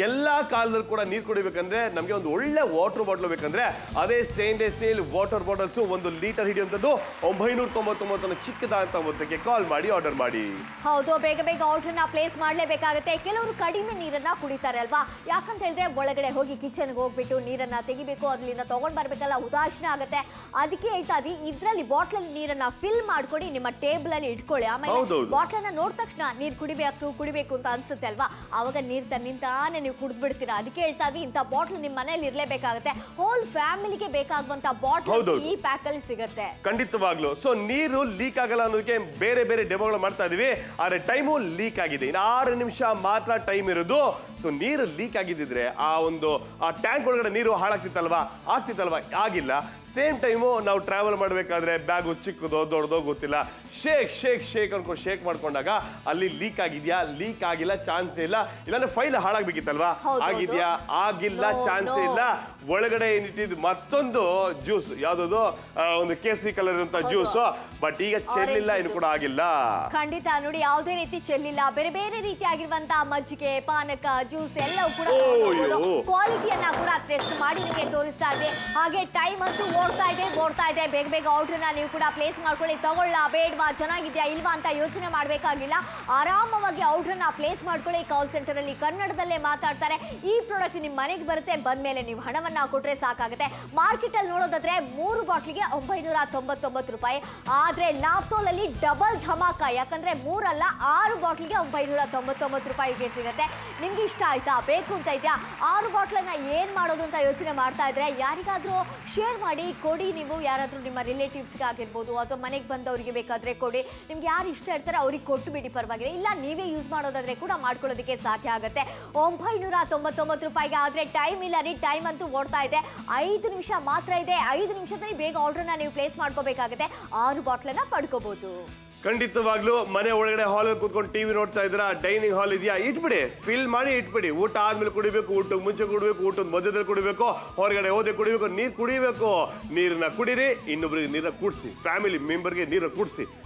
ಎಲ್ಲಾ ಕಾಲದಲ್ಲಿ ಕೂಡ ನೀರು ಕುಡಿಬೇಕಂದ್ರೆ ನಮಗೆ ಒಂದು ಒಳ್ಳೆ ವಾಟರ್ ಬಾಟಲ್ ಬೇಕಂದ್ರೆ ಅದೇ stainless steel water bottles 1 litre ಹಿಡಿಯುವಂಥದ್ದು 999 ಚಿಕ್ಕದಾದಂತ ಮೊತ್ತಕ್ಕೆ ಕಾಲ್ ಮಾಡಿ ಆರ್ಡರ್ ಮಾಡಿ. ಹೌದು, ಬೇಗ ಬೇಗ ಆರ್ಡರ್ನ ಪ್ಲೇಸ್ ಮಾಡಲೇಬೇಕಾಗುತ್ತೆ. ಕೆಲವರು ಕಡಿಮೆ ನೀರನ್ನ ಕುಡಿತಾರೆ ಅಲ್ವಾ, ಯಾಕಂತ ಹೇಳಿದ್ರೆ ಒಳಗಡೆ ಹೋಗಿ ಕಿಚನ್ಗೆ ಹೋಗ್ಬಿಟ್ಟು ನೀರನ್ನ ತೆಗಿಬೇಕು, ಅದ್ರಿಂದ ತಗೊಂಡ್ ಬರ್ಬೇಕಲ್ಲ, ಉದಾಸೀನ ಆಗುತ್ತೆ. ಅದಕ್ಕೆ ಹೇಳ್ತಾ ಇದ್ವಿ, ಇದ್ರಲ್ಲಿ ಬಾಟ್ಲಲ್ಲಿ ನೀರನ್ನ ಫಿಲ್ ಮಾಡ್ಕೊಡಿ, ನಿಮ್ಮ ಟೇಬಲ್ ಅಲ್ಲಿ ಇಟ್ಕೊಳ್ಳಿ. ಆಮೇಲೆ ಬಾಟ್ಲನ್ನ ನೋಡಿದ ತಕ್ಷಣ ನೀರು ಕುಡಿಬೇಕು ಅಂತ ಅನ್ಸುತ್ತೆ ಅಲ್ವಾ, ಆವಾಗ ನೀರು ನಿಂತಾನೆ ನೀವು ಕುಡಿದ್ಬಿಡ್ತೀರಾ. ಅದಕ್ಕೆ ಹೇಳ್ತಾ ಇದ್ವಿ, ಇಂಥ ಬಾಟ್ಲ್ ನಿಮ್ಮ ಮನೇಲಿ ಇರ್ಲೇಬೇಕಾಗುತ್ತೆ. ಹೋಲ್ ಫ್ಯಾಮಿಲಿಗೆ ಬೇಕಾಗುವಂತ ಬಾಟ್ಲ್ ಈ ಪ್ಯಾಕ್ ಅಲ್ಲಿ ಸಿಗುತ್ತೆ. ಖಂಡಿತವಾಗ್ಲು. ಸೊ ನೀರು ಲೀಕ್ ಆಗಲ್ಲ ಅನ್ನೋದಕ್ಕೆ ಬೇರೆ ಬೇರೆ ಡೆಮೋಗಳು ಮಾಡ್ತಾ ಇದೀವಿ. ಆದ್ರೆ ಟೈಮು ಲೀಕ್ ಆಗಿದೆ, ಇನ್ನು 6 ನಿಮಿಷ ಮಾತ್ರ ಟೈಮ್ ಇರೋದು. ಸೊ ನೀರು ಲೀಕ್ ಆಗಿದ್ದಿದ್ರೆ ಆ ಟ್ಯಾಂಕ್ ಒಳಗಡೆ ನೀರು ಹಾಳಾಗ್ತಿತ್ತಲ್ವಾ, ಆಗಿಲ್ಲ. ಸೇಮ್ ಟೈಮು ನಾವು ಟ್ರಾವೆಲ್ ಮಾಡಬೇಕಾದ್ರೆ ಬ್ಯಾಗು ಚಿಕ್ಕದೋ ದೊಡ್ಡದೋ ಗೊತ್ತಿಲ್ಲ, ಶೇಕ್ ಅನ್ಕೊಂಡು ಶೇಕ್ ಮಾಡ್ಕೊಂಡಾಗ ಅಲ್ಲಿ ಲೀಕ್ ಆಗಿದ್ಯಾ, ಲೀಕ್ ಆಗಿಲ್ಲ, ಚಾನ್ಸ್ ಇಲ್ಲ. ಇಲ್ಲಾಂದ್ರೆ ಫೈಲ್ ಹಾಳಾಗ್ಬೇಕಿತ್ತಲ್ವಾ, ಆಗಿದ್ಯಾ, ಆಗಿಲ್ಲ, ಚಾನ್ಸ್ ಇಲ್ಲ. ಒಳಗಡೆ ಏನಿಟ್ಟಿದ್ದು ಮತ್ತೊಂದು ಜ್ಯೂಸ್, ಯಾವ್ದು ಒಂದು ಕೇಸರಿ ಕಲರ್ ಇರುವಂತ ಜ್ಯೂಸ್, ಬಟ್ ಈಗ ಚೆಲ್ಲಿಲ್ಲ, ಇನ್ನು ಕೂಡ ಆಗಿಲ್ಲ. ಖಂಡಿತ ನೋಡಿ, ಯಾವುದೇ ರೀತಿ ಚೆಲ್ಲಿಲ್ಲ. ಬೇರೆ ಬೇರೆ ರೀತಿ ಆಗಿರುವಂತಹ ಮಜ್ಜಿಗೆ, ಪಾನಕ, ಜ್ಯೂಸ್ ಎಲ್ಲವೂ ಕೂಡ ಕ್ವಾಲಿಟಿಯನ್ನ ಕೂಡ ಟೆಸ್ಟ್ ಮಾಡಿ ನಿಮಗೆ ತೋರಿಸ್ತಾ ಇದೆ. ಹಾಗೆ ಟೈಮ್ ಅಂತೂ ಓಡ್ತಾ ಇದೆ. ಬೇಗ ಬೇಗ ಆರ್ಡರ್ನ ನೀವು ಕೂಡ ಪ್ಲೇಸ್ ಮಾಡ್ಕೊಳ್ಳಿ. ತಗೊಳ್ಳ ಬೇಡವಾ, ಚೆನ್ನಾಗಿದ್ಯಾ ಇಲ್ವಾ ಅಂತ ಯೋಚನೆ ಮಾಡಬೇಕಾಗಿಲ್ಲ. ಆರಾಮವಾಗಿ ಆರ್ಡರ್ನ ಪ್ಲೇಸ್ ಮಾಡ್ಕೊಳ್ಳಿ. ಕಾಲ್ ಸೆಂಟರ್ ಅಲ್ಲಿ ಕನ್ನಡದಲ್ಲೇ ಮಾತಾಡ್ತಾರೆ. ಈ ಪ್ರಾಡಕ್ಟ್ ನಿಮ್ಮ ಮನೆಗೆ ಬರುತ್ತೆ, ಬಂದ್ಮೇಲೆ ನೀವು ಹಣವನ್ನ ಕೊಟ್ರೆ ಸಾಕಾಗುತ್ತೆ. ಮಾರ್ಕೆಟ್ ಅಲ್ಲಿ ನೋಡೋದಾದ್ರೆ 3 ಬಾಟ್ಲಿಗೆ 999 ರೂಪಾಯಿ. ಆದ್ರೆ ನಾಪ್ತೋಲ್ ಅಲ್ಲಿ ಡಬಲ್ ಧಮಾಕ, ಯಾಕಂದ್ರೆ 3 ಅಲ್ಲ 6 ಬಾಟ್ಲಿಗೆ 999 ರೂಪಾಯಿಗೆ ಸಿಗುತ್ತೆ. ನಿಮ್ಗೆ ಇಷ್ಟ ಆಯ್ತಾ, ಬೇಕು ಅಂತ ಇದೆಯಾ? 6 ಬಾಟ್ಲನ್ನ ಏನ್ ಮಾಡೋದು ಅಂತ ಯೋಚನೆ ಮಾಡ್ತಾ ಇದ್ರೆ ಯಾರಿಗಾದ್ರೂ ಶೇರ್ ಮಾಡಿ ಕೊಡಿ. ನೀವು ಯಾರಾದ್ರೂ ನಿಮ್ಮ ರಿಲೇಟಿವ್ಸ್ಗೆ ಆಗಿರ್ಬೋದು ಅಥವಾ ಮನೆಗೆ ಬಂದವರಿಗೆ ಬೇಕಾದ್ರೆ ಕೊಡಿ. ನಿಮ್ಗೆ ಯಾರು ಇಷ್ಟ ಇರ್ತಾರೆ ಅವ್ರಿಗೆ ಕೊಟ್ಟು ಬಿಡಿ, ಪರವಾಗಿಲ್ಲ. ಇಲ್ಲ ನೀವೇ ಯೂಸ್ ಮಾಡೋದಾದ್ರೆ ಕೂಡ ಮಾಡ್ಕೊಳ್ಳೋದಕ್ಕೆ ಸಾಧ್ಯ ಆಗುತ್ತೆ. 999 ರೂಪಾಯಿಗೆ. ಆದ್ರೆ ಟೈಮ್ ಇಲ್ಲ ರೀ, ಟೈಮ್ ಅಂತೂ ಓಡ್ತಾ ಇದೆ. 5 ನಿಮಿಷ ಮಾತ್ರ ಇದೆ. 5 ನಿಮಿಷದಲ್ಲಿ ಬೇಗ ಆರ್ಡರ್ನ ನೀವು ಪ್ಲೇಸ್ ಮಾಡ್ಕೋಬೇಕಾಗುತ್ತೆ. 6 ಬಾಟ್ಲನ್ನ ಪಡ್ಕೋಬಹುದು. ಖಂಡಿತವಾಗ್ಲೂ ಮನೆ ಒಳಗಡೆ ಹಾಲಲ್ಲಿ ಕೂತ್ಕೊಂಡು ಟಿವಿ ನೋಡ್ತಾ ಇದ್ರ, ಡೈನಿಂಗ್ ಹಾಲ್ ಇದೆಯಾ, ಇಟ್ಬಿಡಿ, ಫಿಲ್ ಮಾಡಿ ಇಟ್ಬಿಡಿ. ಊಟ ಆದ್ಮೇಲೆ ಕುಡಿಬೇಕು, ಊಟಕ್ಕೆ ಮುಂಚೆ ಕುಡಿಬೇಕು, ಊಟದ ಮಧ್ಯದಲ್ಲಿ ಕುಡಿಬೇಕು, ಹೊರಗಡೆ ಹೋದ್ರೆ ಕುಡಿಬೇಕು, ನೀರು ಕುಡಿಬೇಕು. ನೀರನ್ನ ಕುಡೀರಿ, ಇನ್ನೊಬ್ರಿಗೆ ನೀರನ್ನ ಕುಡಿಸಿ, ಫ್ಯಾಮಿಲಿ ಮೆಂಬರ್ಗೆ ನೀರನ್ನ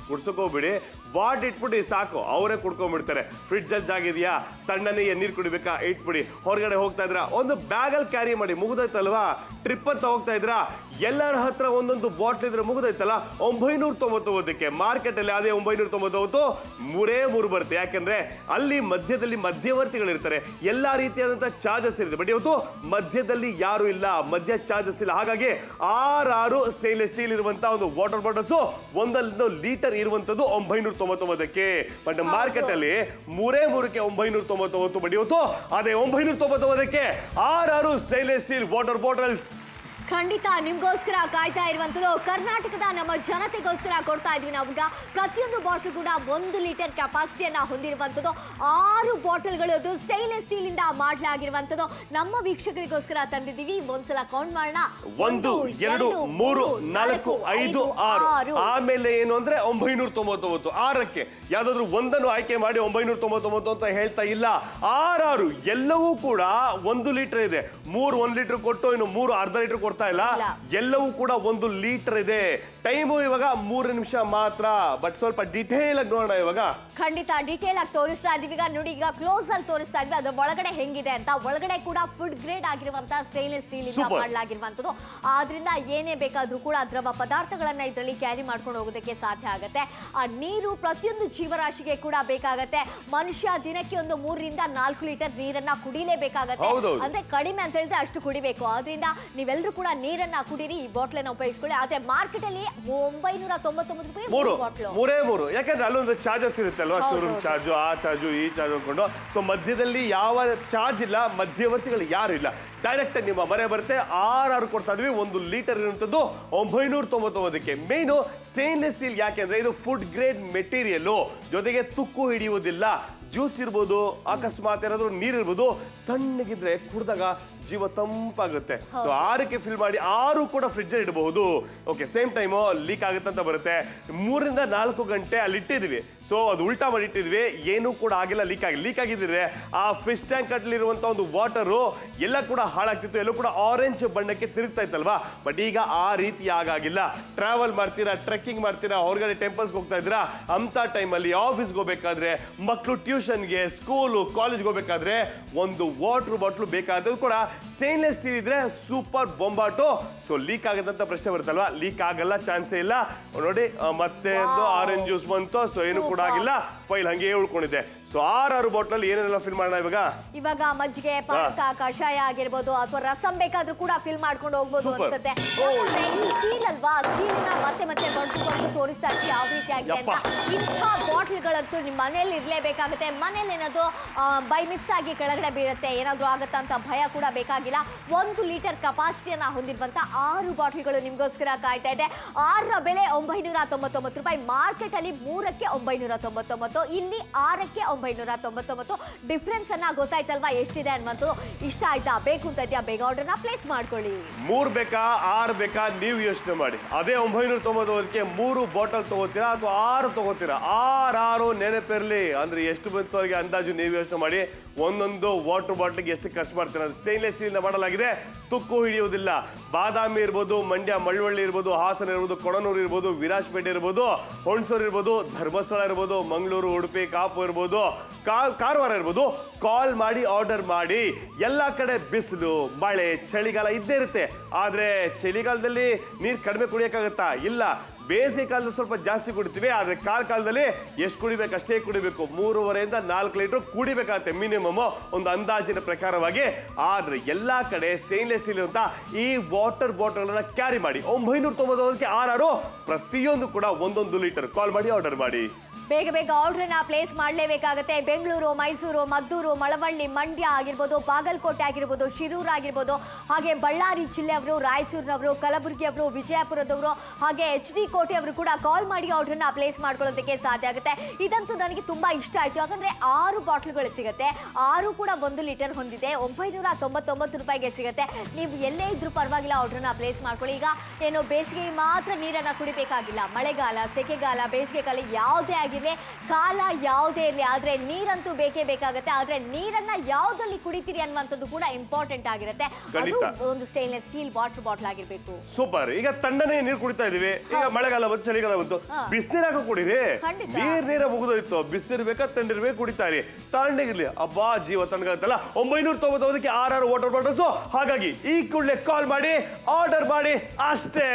ಕುಡ್ಸೋಕೋಗ್ಬಿಡಿ. ಬಾಟ್ ಇಟ್ಬಿಡಿ ಸಾಕು, ಅವರೇ ಕುಡ್ಕೊಂಡ್ಬಿಡ್ತಾರೆ. ಫ್ರಿಡ್ಜ್ ಅಲ್ಲಿ ಜಾಗ ಇದೆಯಾ, ತಣ್ಣನೇ ನೀರು ಕುಡಿಬೇಕಾ, ಇಟ್ಬಿಡಿ. ಹೊರಗಡೆ ಹೋಗ್ತಾ ಇದ್ರ ಒಂದು ಬ್ಯಾಗಲ್ಲಿ ಕ್ಯಾರಿ ಮಾಡಿ, ಮುಗಿದೋಯ್ತಲ್ವಾ. ಟ್ರಿಪ್ ಅಂತ ಹೋಗ್ತಾ ಇದ್ರ ಎಲ್ಲರ ಹತ್ರ ಒಂದೊಂದು ಬಾಟ್ಲ್ ಇದ್ರೆ ಮುಗಿದೋಯ್ತಲ್ಲ. 999ಕ್ಕೆ ಮಾರ್ಕೆಟ್ ಅಲ್ಲಿ ಅದೇ 999 3 ಬರುತ್ತೆ. ಯಾಕಂದ್ರೆ ಅಲ್ಲಿ ಮಧ್ಯದಲ್ಲಿ ಮಧ್ಯವರ್ತಿಗಳಿರ್ತಾರೆ, ಎಲ್ಲಾ ರೀತಿಯಾದಂತಹ ಚಾರ್ಜಸ್ ಇರುತ್ತೆ. ಬಟ್ ಇವತ್ತು ಮಧ್ಯದಲ್ಲಿ ಯಾರು ಇಲ್ಲ, ಮಧ್ಯ ಚಾರ್ಜಸ್ ಇಲ್ಲ. ಹಾಗಾಗಿ 6 ಸ್ಟೇನ್ಲೆಸ್ ಸ್ಟೀಲ್ ಇರುವಂತಹ ಒಂದು ವಾಟರ್ ಬಾಟಲ್ಸ್ 1 ಲೀಟರ್ ಇರುವಂತದ್ದು 999ಕ್ಕೆ. ಬಟ್ ಮಾರ್ಕೆಟ್ ಅಲ್ಲಿ 3ಕ್ಕೆ 999. ಬಟ್ ಇವತ್ತು ಅದೇ 999ಕ್ಕೆ 6 ಸ್ಟೇನ್ಲೆಸ್ ಸ್ಟೀಲ್ ವಾಟರ್ ಬಾಟಲ್ಸ್. ಖಂಡಿತ ನಿಮ್ಗೋಸ್ಕರ ಕಾಯ್ತಾ ಇರುವಂತದ್ದು, ಕರ್ನಾಟಕದ ನಮ್ಮ ಜನತೆಗೋಸ್ಕರ ಕೊಡ್ತಾ ಇದ್ವಿ ನಾವೀಗ. ಪ್ರತಿಯೊಂದು ಬಾಟಲ್ ಕೂಡ 1 ಲೀಟರ್ ಕೆಪಾಸಿಟಿಯನ್ನ ಹೊಂದಿರುವಂತದ್ದು. 6 ಬಾಟಲ್ಗಳು ಅದು ಸ್ಟೈನ್ಲೆಸ್ ಸ್ಟೀಲ್ ಇಂದ ಮಾಡಲಾಗಿರುವಂತದ್ದು. ನಮ್ಮ ವೀಕ್ಷಕರಿಗೋಸ್ಕರ ತಂದಿದ್ದೀವಿ. ಒಂದ್ಸಲ ಕೌಂಟ್ ಮಾಡೋಣ. 1 2 3 4 5 6. ಆಮೇಲೆ ಏನು ಅಂದ್ರೆ 999. 6ಕ್ಕೆ ಯಾವ್ದಾದ್ರು ಒಂದನ್ನು ಆಯ್ಕೆ ಮಾಡಿ 999 ಅಂತ ಹೇಳ್ತಾ ಇಲ್ಲ. 6 ಎಲ್ಲವೂ ಕೂಡ 1 ಲೀಟರ್ ಇದೆ. 3 1 ಲೀಟರ್ ಕೊಟ್ಟು ಇನ್ನು 3 ಅರ್ಧ ಲೀಟರ್ ಕೊಡ್ತಾ ಇಲ್ಲ. ಎಲ್ಲವೂ ಕೂಡ 1 ಲೀಟರ್ ಇದೆ. ಟೈಮು ಇವಾಗ 3 ನಿಮಿಷ ಮಾತ್ರ. ಬಟ್ ಸ್ವಲ್ಪ ಡಿಟೇಲ್ ಆಗಿ ನೋಡೋಣ ಇವಾಗ. ಖಂಡಿತ ಡಿಟೇಲ್ ಆಗಿ ತೋರಿಸ್ತಾ ಇದೀವಿ. ಈಗ ನೋಡಿ, ಈಗ ಕ್ಲೋಸ್ ಅಲ್ಲಿ ತೋರಿಸ್ತಾ ಇದ್ವಿ ಅದ್ರ ಒಳಗಡೆ ಹೆಂಗಿದೆ ಅಂತ. ಒಳಗಡೆ ಕೂಡ ಫುಡ್ ಗ್ರೇಡ್ ಆಗಿರುವಂತಹ ಸ್ಟೇನ್ಲೆಸ್ ಸ್ಟೀಲ್ ಇಂದ ಮಾಡಲಾಗಿರುವಂತದ್ದು. ಆದ್ರಿಂದ ಏನೇ ಬೇಕಾದ್ರೂ ಕೂಡ ದ್ರವ ಪದಾರ್ಥಗಳನ್ನ ಇದರಲ್ಲಿ ಕ್ಯಾರಿ ಮಾಡ್ಕೊಂಡು ಹೋಗೋದಕ್ಕೆ ಸಾಧ್ಯ ಆಗುತ್ತೆ. ಆ ನೀರು ಪ್ರತಿಯೊಂದು ಜೀವರಾಶಿಗೆ ಕೂಡ ಬೇಕಾಗತ್ತೆ. ಮನುಷ್ಯ ದಿನಕ್ಕೆ ಒಂದು 3 ರಿಂದ 4 ಲೀಟರ್ ನೀರನ್ನ ಕುಡಿಲೇಬೇಕಾಗತ್ತೆ. ಅಂದ್ರೆ ಕಡಿಮೆ ಅಂತ ಹೇಳಿದ್ರೆ ಅಷ್ಟು ಕುಡಿಬೇಕು. ಆದ್ರಿಂದ ನೀವೆಲ್ಲರೂ ಕೂಡ ನೀರನ್ನ ಕುಡೀರಿ, ಈ ಬಾಟ್ಲ್ ಅನ್ನ ಉಪಯೋಗಿಸ್ಕೊಳ್ಳಿ. ಆದ್ರೆ ಮಾರ್ಕೆಟ್ ಅಲ್ಲಿ 999 ರೂಪಾಯಿ ಬಾಟ್ಲು. 3 ಯಾಕಂದ್ರೆ ಅಲ್ಲೊಂದು ಚಾರ್ಜಸ್ ಇರುತ್ತೆ ಅಲ್ವಾ, ಶೋರೂಮ್ ಚಾರ್ಜು, ಆ ಚಾರ್ಜು, ಈ ಚಾರ್ಜ್ ಅನ್ಕೊಂಡು. ಸೊ ಮಧ್ಯದಲ್ಲಿ ಯಾವ ಚಾರ್ಜ್ ಇಲ್ಲ, ಮಧ್ಯವರ್ತಿಗಳು ಯಾರು ಇಲ್ಲ. ಡೈರೆಕ್ಟ್ ನಿಮ್ಮ ಮನೆ ಬರುತ್ತೆ. 6 ಕೊಡ್ತಾ ಇದ್ವಿ. 1 ಲೀಟರ್ ಇರುವಂತದ್ದು 999ಕ್ಕೆ. Main stainless steel. ಯಾಕೆಂದ್ರೆ ಇದು ಫುಡ್ ಗ್ರೇಡ್ ಮೆಟೀರಿಯಲ್, ಜೊತೆಗೆ ತುಕ್ಕು ಹಿಡಿಯುವುದಿಲ್ಲ. ಜ್ಯೂಸ್ ಇರ್ಬೋದು, ಅಕಸ್ಮಾತ್ ಏನಾದ್ರು ನೀರಿರ್ಬೋದು, ತಣ್ಣಗಿದ್ರೆ ಕುಡಿದಾಗ ಜೀವ ತಂಪಾಗುತ್ತೆ. ಸೊ 6ಕ್ಕೆ ಫಿಲ್ ಮಾಡಿ 6 ಕೂಡ ಫ್ರಿಡ್ಜ್ ಅಲ್ಲಿ ಇಡಬಹುದು. ಓಕೆ, ಸೇಮ್ ಟೈಮು ಲೀಕ್ ಆಗುತ್ತೆ ಅಂತ ಬರುತ್ತೆ. 3 ರಿಂದ 4 ಗಂಟೆ ಅಲ್ಲಿ ಇಟ್ಟಿದ್ವಿ. ಸೊ ಅದು ಉಲ್ಟಾ ಮಾಡಿ ಇಟ್ಟಿದ್ವಿ, ಏನೂ ಕೂಡ ಆಗಿಲ್ಲ. ಲೀಕ್ ಆಗಿದ್ರೆ ಆ ಫಿಶ್ ಟ್ಯಾಂಕ್ ಅಲ್ಲಿರುವಂತ ಒಂದು ವಾಟರು ಎಲ್ಲ ಕೂಡ ಹಾಳಾಗ್ತಿತ್ತು, ಎಲ್ಲೂ ಕೂಡ ಆರೆಂಜ್ ಬಣ್ಣಕ್ಕೆ ತಿರುಗ್ತಾ ಇತ್ತಲ್ವಾ. ಬಟ್ ಈಗ ಆ ರೀತಿ ಆಗಾಗಿಲ್ಲ. ಟ್ರಾವೆಲ್ ಮಾಡ್ತೀರಾ, ಟ್ರೆಕ್ಕಿಂಗ್ ಮಾಡ್ತೀರಾ, ಹೊರಗಡೆ ಟೆಂಪಲ್ಸ್ಗೆ ಹೋಗ್ತಾ ಇದ್ದೀರಾ, ಅಂತ ಟೈಮಲ್ಲಿ ಆಫೀಸ್ಗೆ ಹೋಗ್ಬೇಕಾದ್ರೆ, ಮಕ್ಕಳು ಟ್ಯೂಷನ್ಗೆ, ಸ್ಕೂಲು, ಕಾಲೇಜ್ಗೆ ಹೋಗ್ಬೇಕಾದ್ರೆ ಒಂದು ವಾಟರ್ ಬಾಟ್ಲು ಬೇಕಾದದ್ದು ಕೂಡ ಸ್ಟೇನ್ಲೆಸ್ ಸ್ಟೀಲ್ ಇದ್ರೆ ಸೂಪರ್ ಬೊಂಬಾಟು. ಸೊ ಲೀಕ್ ಆಗದಂತ ಪ್ರಶ್ನೆ ಬರುತ್ತಲ್ವಾ, ಲೀಕ್ ಆಗಲ್ಲ, ಚಾನ್ಸೇ ಇಲ್ಲ. ನೋಡಿ ಮತ್ತೆ ಆರೆಂಜ್ ಜ್ಯೂಸ್ ಬಂತು. ಸೊ ಏನು ಕೂಡ ಆಗಿಲ್ಲ, ಫೈಲ್ ಹಂಗೆ ಉಳ್ಕೊಂಡಿದೆ. ಸೊ 6 ಬಾಟ್ಲ್ ಏನೆಲ್ಲ ಫಿಲ್ ಮಾಡೋಣ ಇವಾಗ ಮಜ್ಜಿಗೆ, ಪಾನಕ, ಕಷಾಯ ಆಗಿರ್ಬೋದು, ಅಥವಾ ರಸಂ ಬೇಕಾದ್ರೂ ಕೂಡ ಫಿಲ್ ಮಾಡ್ಕೊಂಡು ಹೋಗ್ಬೋದು ಅನ್ಸುತ್ತೆ. ಸ್ಟೀಲ್ ಅಲ್ವಾ, ಸ್ಟೀಲ್ನ ಮತ್ತೆ ದೊಡ್ಡ ತೋರಿಸ್ತಾ ಇರ್ತೀವಿ ಯಾವ ರೀತಿ ಆಗಿದೆ ಅಂತ. ಇಂಥ ಬಾಟ್ಲ್ಗಳಂತೂ ನಿಮ್ಮ ಮನೇಲಿ ಇರ್ಲೇಬೇಕಾಗುತ್ತೆ. ಮನೇಲಿ ಏನಾದ್ರು ಬೈ ಮಿಸ್ ಆಗಿ ಕೆಳಗಡೆ ಬೀರುತ್ತೆ, ಏನಾದ್ರು ಆಗತ್ತಾ ಅಂತ ಭಯ ಕೂಡ ಬೇಕಾಗಿಲ್ಲ. 1 ಲೀಟರ್ ಕೆಪಾಸಿಟಿಯನ್ನ ಹೊಂದಿರುವಂತ 6 ಬಾಟ್ಲ್ಗಳು ನಿಮ್ಗೋಸ್ಕರ ಕಾಯ್ತಾ ಇದೆ. 6ರ ಬೆಲೆ 999 ರೂಪಾಯಿ. ಮಾರ್ಕೆಟ್ ಅಲ್ಲಿ 3ಕ್ಕೆ 999, ಇಲ್ಲಿ 6ಕ್ಕೆ 999. ಡಿಫ್ರೆನ್ಸ್ ಅನ್ನ ಗೊತ್ತಾಯ್ತಲ್ವಾ ಎಷ್ಟಿದೆ ಅನ್ನೋದು. ಇಷ್ಟ ಆಯ್ತಾ, ಬೇಕು ಅಂತ ಇದೆಯಾ, ಬೇಗ ಆರ್ಡರ್ನ ಪ್ಲೇಸ್ ಮಾಡ್ಕೊಳ್ಳಿ. 3 ಬೇಕಾ 6 ಬೇಕಾ ನೀವು ಯೋಚನೆ ಮಾಡಿ. ಅದೇ 999ಕ್ಕೆ 3 ಬಾಟಲ್ ತಗೋತೀರಾ ಅಥವಾ 6 ತಗೋತೀರಾ? 6 ನೆನಪಿರ್ಲಿ. ಅಂದ್ರೆ ಎಷ್ಟು ಬಂತು ಅವ್ರಿಗೆ ಅಂದಾಜು ನೀವು ಯೋಚನೆ ಮಾಡಿ. ಒಂದೊಂದು ವಾಟರ್ ಬಾಟ್ಲಿಗೆ ಎಷ್ಟು ಖರ್ಚು ಮಾಡ್ತೀರಾ? ಸ್ಟೇನ್ಲೆಸ್ ಸ್ಟೀಲ್ ಇಂದ ಮಾಡಲಾಗಿದೆ, ತುಕ್ಕು ಹಿಡಿಯುವುದಿಲ್ಲ. ಬಾದಾಮಿ ಇರ್ಬೋದು, ಮಂಡ್ಯ ಮಳವಳ್ಳಿ ಇರ್ಬೋದು, ಹಾಸನ ಇರ್ಬೋದು, ಕೊಡನೂರು ಇರ್ಬೋದು, ವಿರಾಜಪೇಟೆ ಇರ್ಬೋದು, ಹುಣಸೂರು ಇರ್ಬೋದು, ಧರ್ಮಸ್ಥಳ ಇರ್ಬೋದು, ಮಂಗಳೂರು, ಉಡುಪಿ, ಕಾಪು ಇರ್ಬೋದು, ಕಾರವಾರ ಇರ್ಬೋದು, ಕಾಲ್ ಮಾಡಿ ಆರ್ಡರ್ ಮಾಡಿ. ಎಲ್ಲ ಕಡೆ ಬಿಸಿಲು, ಮಳೆ, ಚಳಿಗಾಲ ಇದ್ದೇ ಇರುತ್ತೆ. ಆದ್ರೆ ಚಳಿಗಾಲದಲ್ಲಿ ನೀರು ಕಡಿಮೆ ಕುಡಿಯೋಕ್ಕಾಗತ್ತಾ? ಇಲ್ಲ. ಬೇಸಿಗೆ ಕಾಲದಲ್ಲಿ ಸ್ವಲ್ಪ ಜಾಸ್ತಿ ಕುಡಿತೀವಿ, ಆದ್ರೆ ಕಾಲದಲ್ಲಿ ಎಷ್ಟು ಕುಡಿಬೇಕು ಅಷ್ಟೇ ಕುಡಿಬೇಕು. 3.5 ರಿಂದ 4 ಲೀಟರ್ ಕುಡಿಬೇಕಾಗತ್ತೆ ಮಿನಿಮಮ್, ಒಂದು ಅಂದಾಜಿನ ಪ್ರಕಾರವಾಗಿ. ಆದ್ರೆ ಎಲ್ಲಾ ಕಡೆ ಸ್ಟೇನ್ಲೆಸ್ ಸ್ಟೀಲ್ ಅಂತ ಈ ವಾಟರ್ ಬಾಟಲ್ ಅನ್ನ ಕ್ಯಾರಿ ಮಾಡಿ. 999ಕ್ಕೆ 6 ಪ್ರತಿಯೊಂದು ಕೂಡ 1 ಲೀಟರ್. ಕಾಲ್ ಮಾಡಿ ಆರ್ಡರ್ ಮಾಡಿ. ಬೇಗ ಆರ್ಡರ್ನ ಪ್ಲೇಸ್ ಮಾಡಲೇಬೇಕಾಗುತ್ತೆ. ಬೆಂಗಳೂರು, ಮೈಸೂರು, ಮದ್ದೂರು, ಮಳವಳ್ಳಿ, ಮಂಡ್ಯ ಆಗಿರ್ಬೋದು, ಬಾಗಲಕೋಟೆ ಆಗಿರ್ಬೋದು, ಶಿರೂರು ಆಗಿರ್ಬೋದು, ಹಾಗೆ ಬಳ್ಳಾರಿ ಜಿಲ್ಲೆಯವರು, ರಾಯಚೂರಿನವರು, ಕಲಬುರಗಿಯವರು, ವಿಜಯಪುರದವರು, ಹಾಗೆ HD ಕೋಟೆಯವರು ಕೂಡ ಕಾಲ್ ಮಾಡಿ ಆರ್ಡರ್ನ ಪ್ಲೇಸ್ ಮಾಡ್ಕೊಳ್ಳೋದಕ್ಕೆ ಸಾಧ್ಯ ಆಗುತ್ತೆ. ಇದಂತೂ ನನಗೆ ತುಂಬಾ ಇಷ್ಟ ಆಯ್ತು. ಯಾಕಂದ್ರೆ 6 ಬಾಟ್ಲ್ಗಳು ಸಿಗುತ್ತೆ. 6 ಕೂಡ 1 ಲೀಟರ್ ಹೊಂದಿದೆ. 999 ರೂಪಾಯಿಗೆ ಸಿಗುತ್ತೆ. ನೀವು ಎಲ್ಲೇ ಇದ್ರೂ ಪರವಾಗಿಲ್ಲ, ಆರ್ಡರ್ನ ಪ್ಲೇಸ್ ಮಾಡ್ಕೊಳ್ಳಿ. ಈಗ ಏನು ಬೇಸಿಗೆ ಮಾತ್ರ ನೀರನ್ನ ಕುಡಿಬೇಕಾಗಿಲ್ಲ. ಮಳೆಗಾಲ, ಸೆಕೆಗಾಲ, ಬೇಸಿಗೆಗಾಲ ಯಾವುದೇ ಆಗಿರಲಿ, ಕಾಲ ಯಾವುದೇ ಇರಲಿ, ಆದ್ರೆ ನೀರಂತೂ ಬೇಕೇ ಬೇಕಾಗುತ್ತೆ. ಆದ್ರೆ ನೀರನ್ನ ಯಾವ್ದಲ್ಲಿ ಕುಡಿತೀರಿ ಅನ್ನುವಂಥದ್ದು ಕೂಡ ಇಂಪಾರ್ಟೆಂಟ್ ಆಗಿರುತ್ತೆ. ಅದು ಒಂದು ಸ್ಟೇನ್ಲೆಸ್ ಸ್ಟೀಲ್ ವಾಟರ್ ಬಾಟ್ಲ್ ಆಗಿರ್ಬೇಕು. ಸೂಪರ್. ಈಗ ತಣ್ಣನೆ ನೀರು ಕುಡಿತಾ ಇದೀವಿ. ಈಗ ಮಳೆಗಾಲ ಬಂತು, ಚಳಿಗಾಲ ಬಂತು, ಬಿಸಿನೀರಾಗ ಕುಡಿರಿ. ನೀರ ಮುಗಿದೋಯ್ತು, ಬಿಸಿನೀರು ಬೇಕಾ ತಣ್ಣೀರ್ಬೇಕು ಕುಡಿತಾರಿ. ತಣ್ಣಗಿರ್ಲಿ, ಅಬ್ಬಾ ಜೀವ ತಣ್ಣಗಾಗುತ್ತಲ್ಲ. 999ಕ್ಕೆ 6 ವಾಟರ್ ಬಾಟಲ್ಸ್. ಹಾಗಾಗಿ ಈ ಕೂಡಲೇ ಕಾಲ್ ಮಾಡಿ ಆರ್ಡರ್ ಮಾಡಿ ಅಷ್ಟೇ.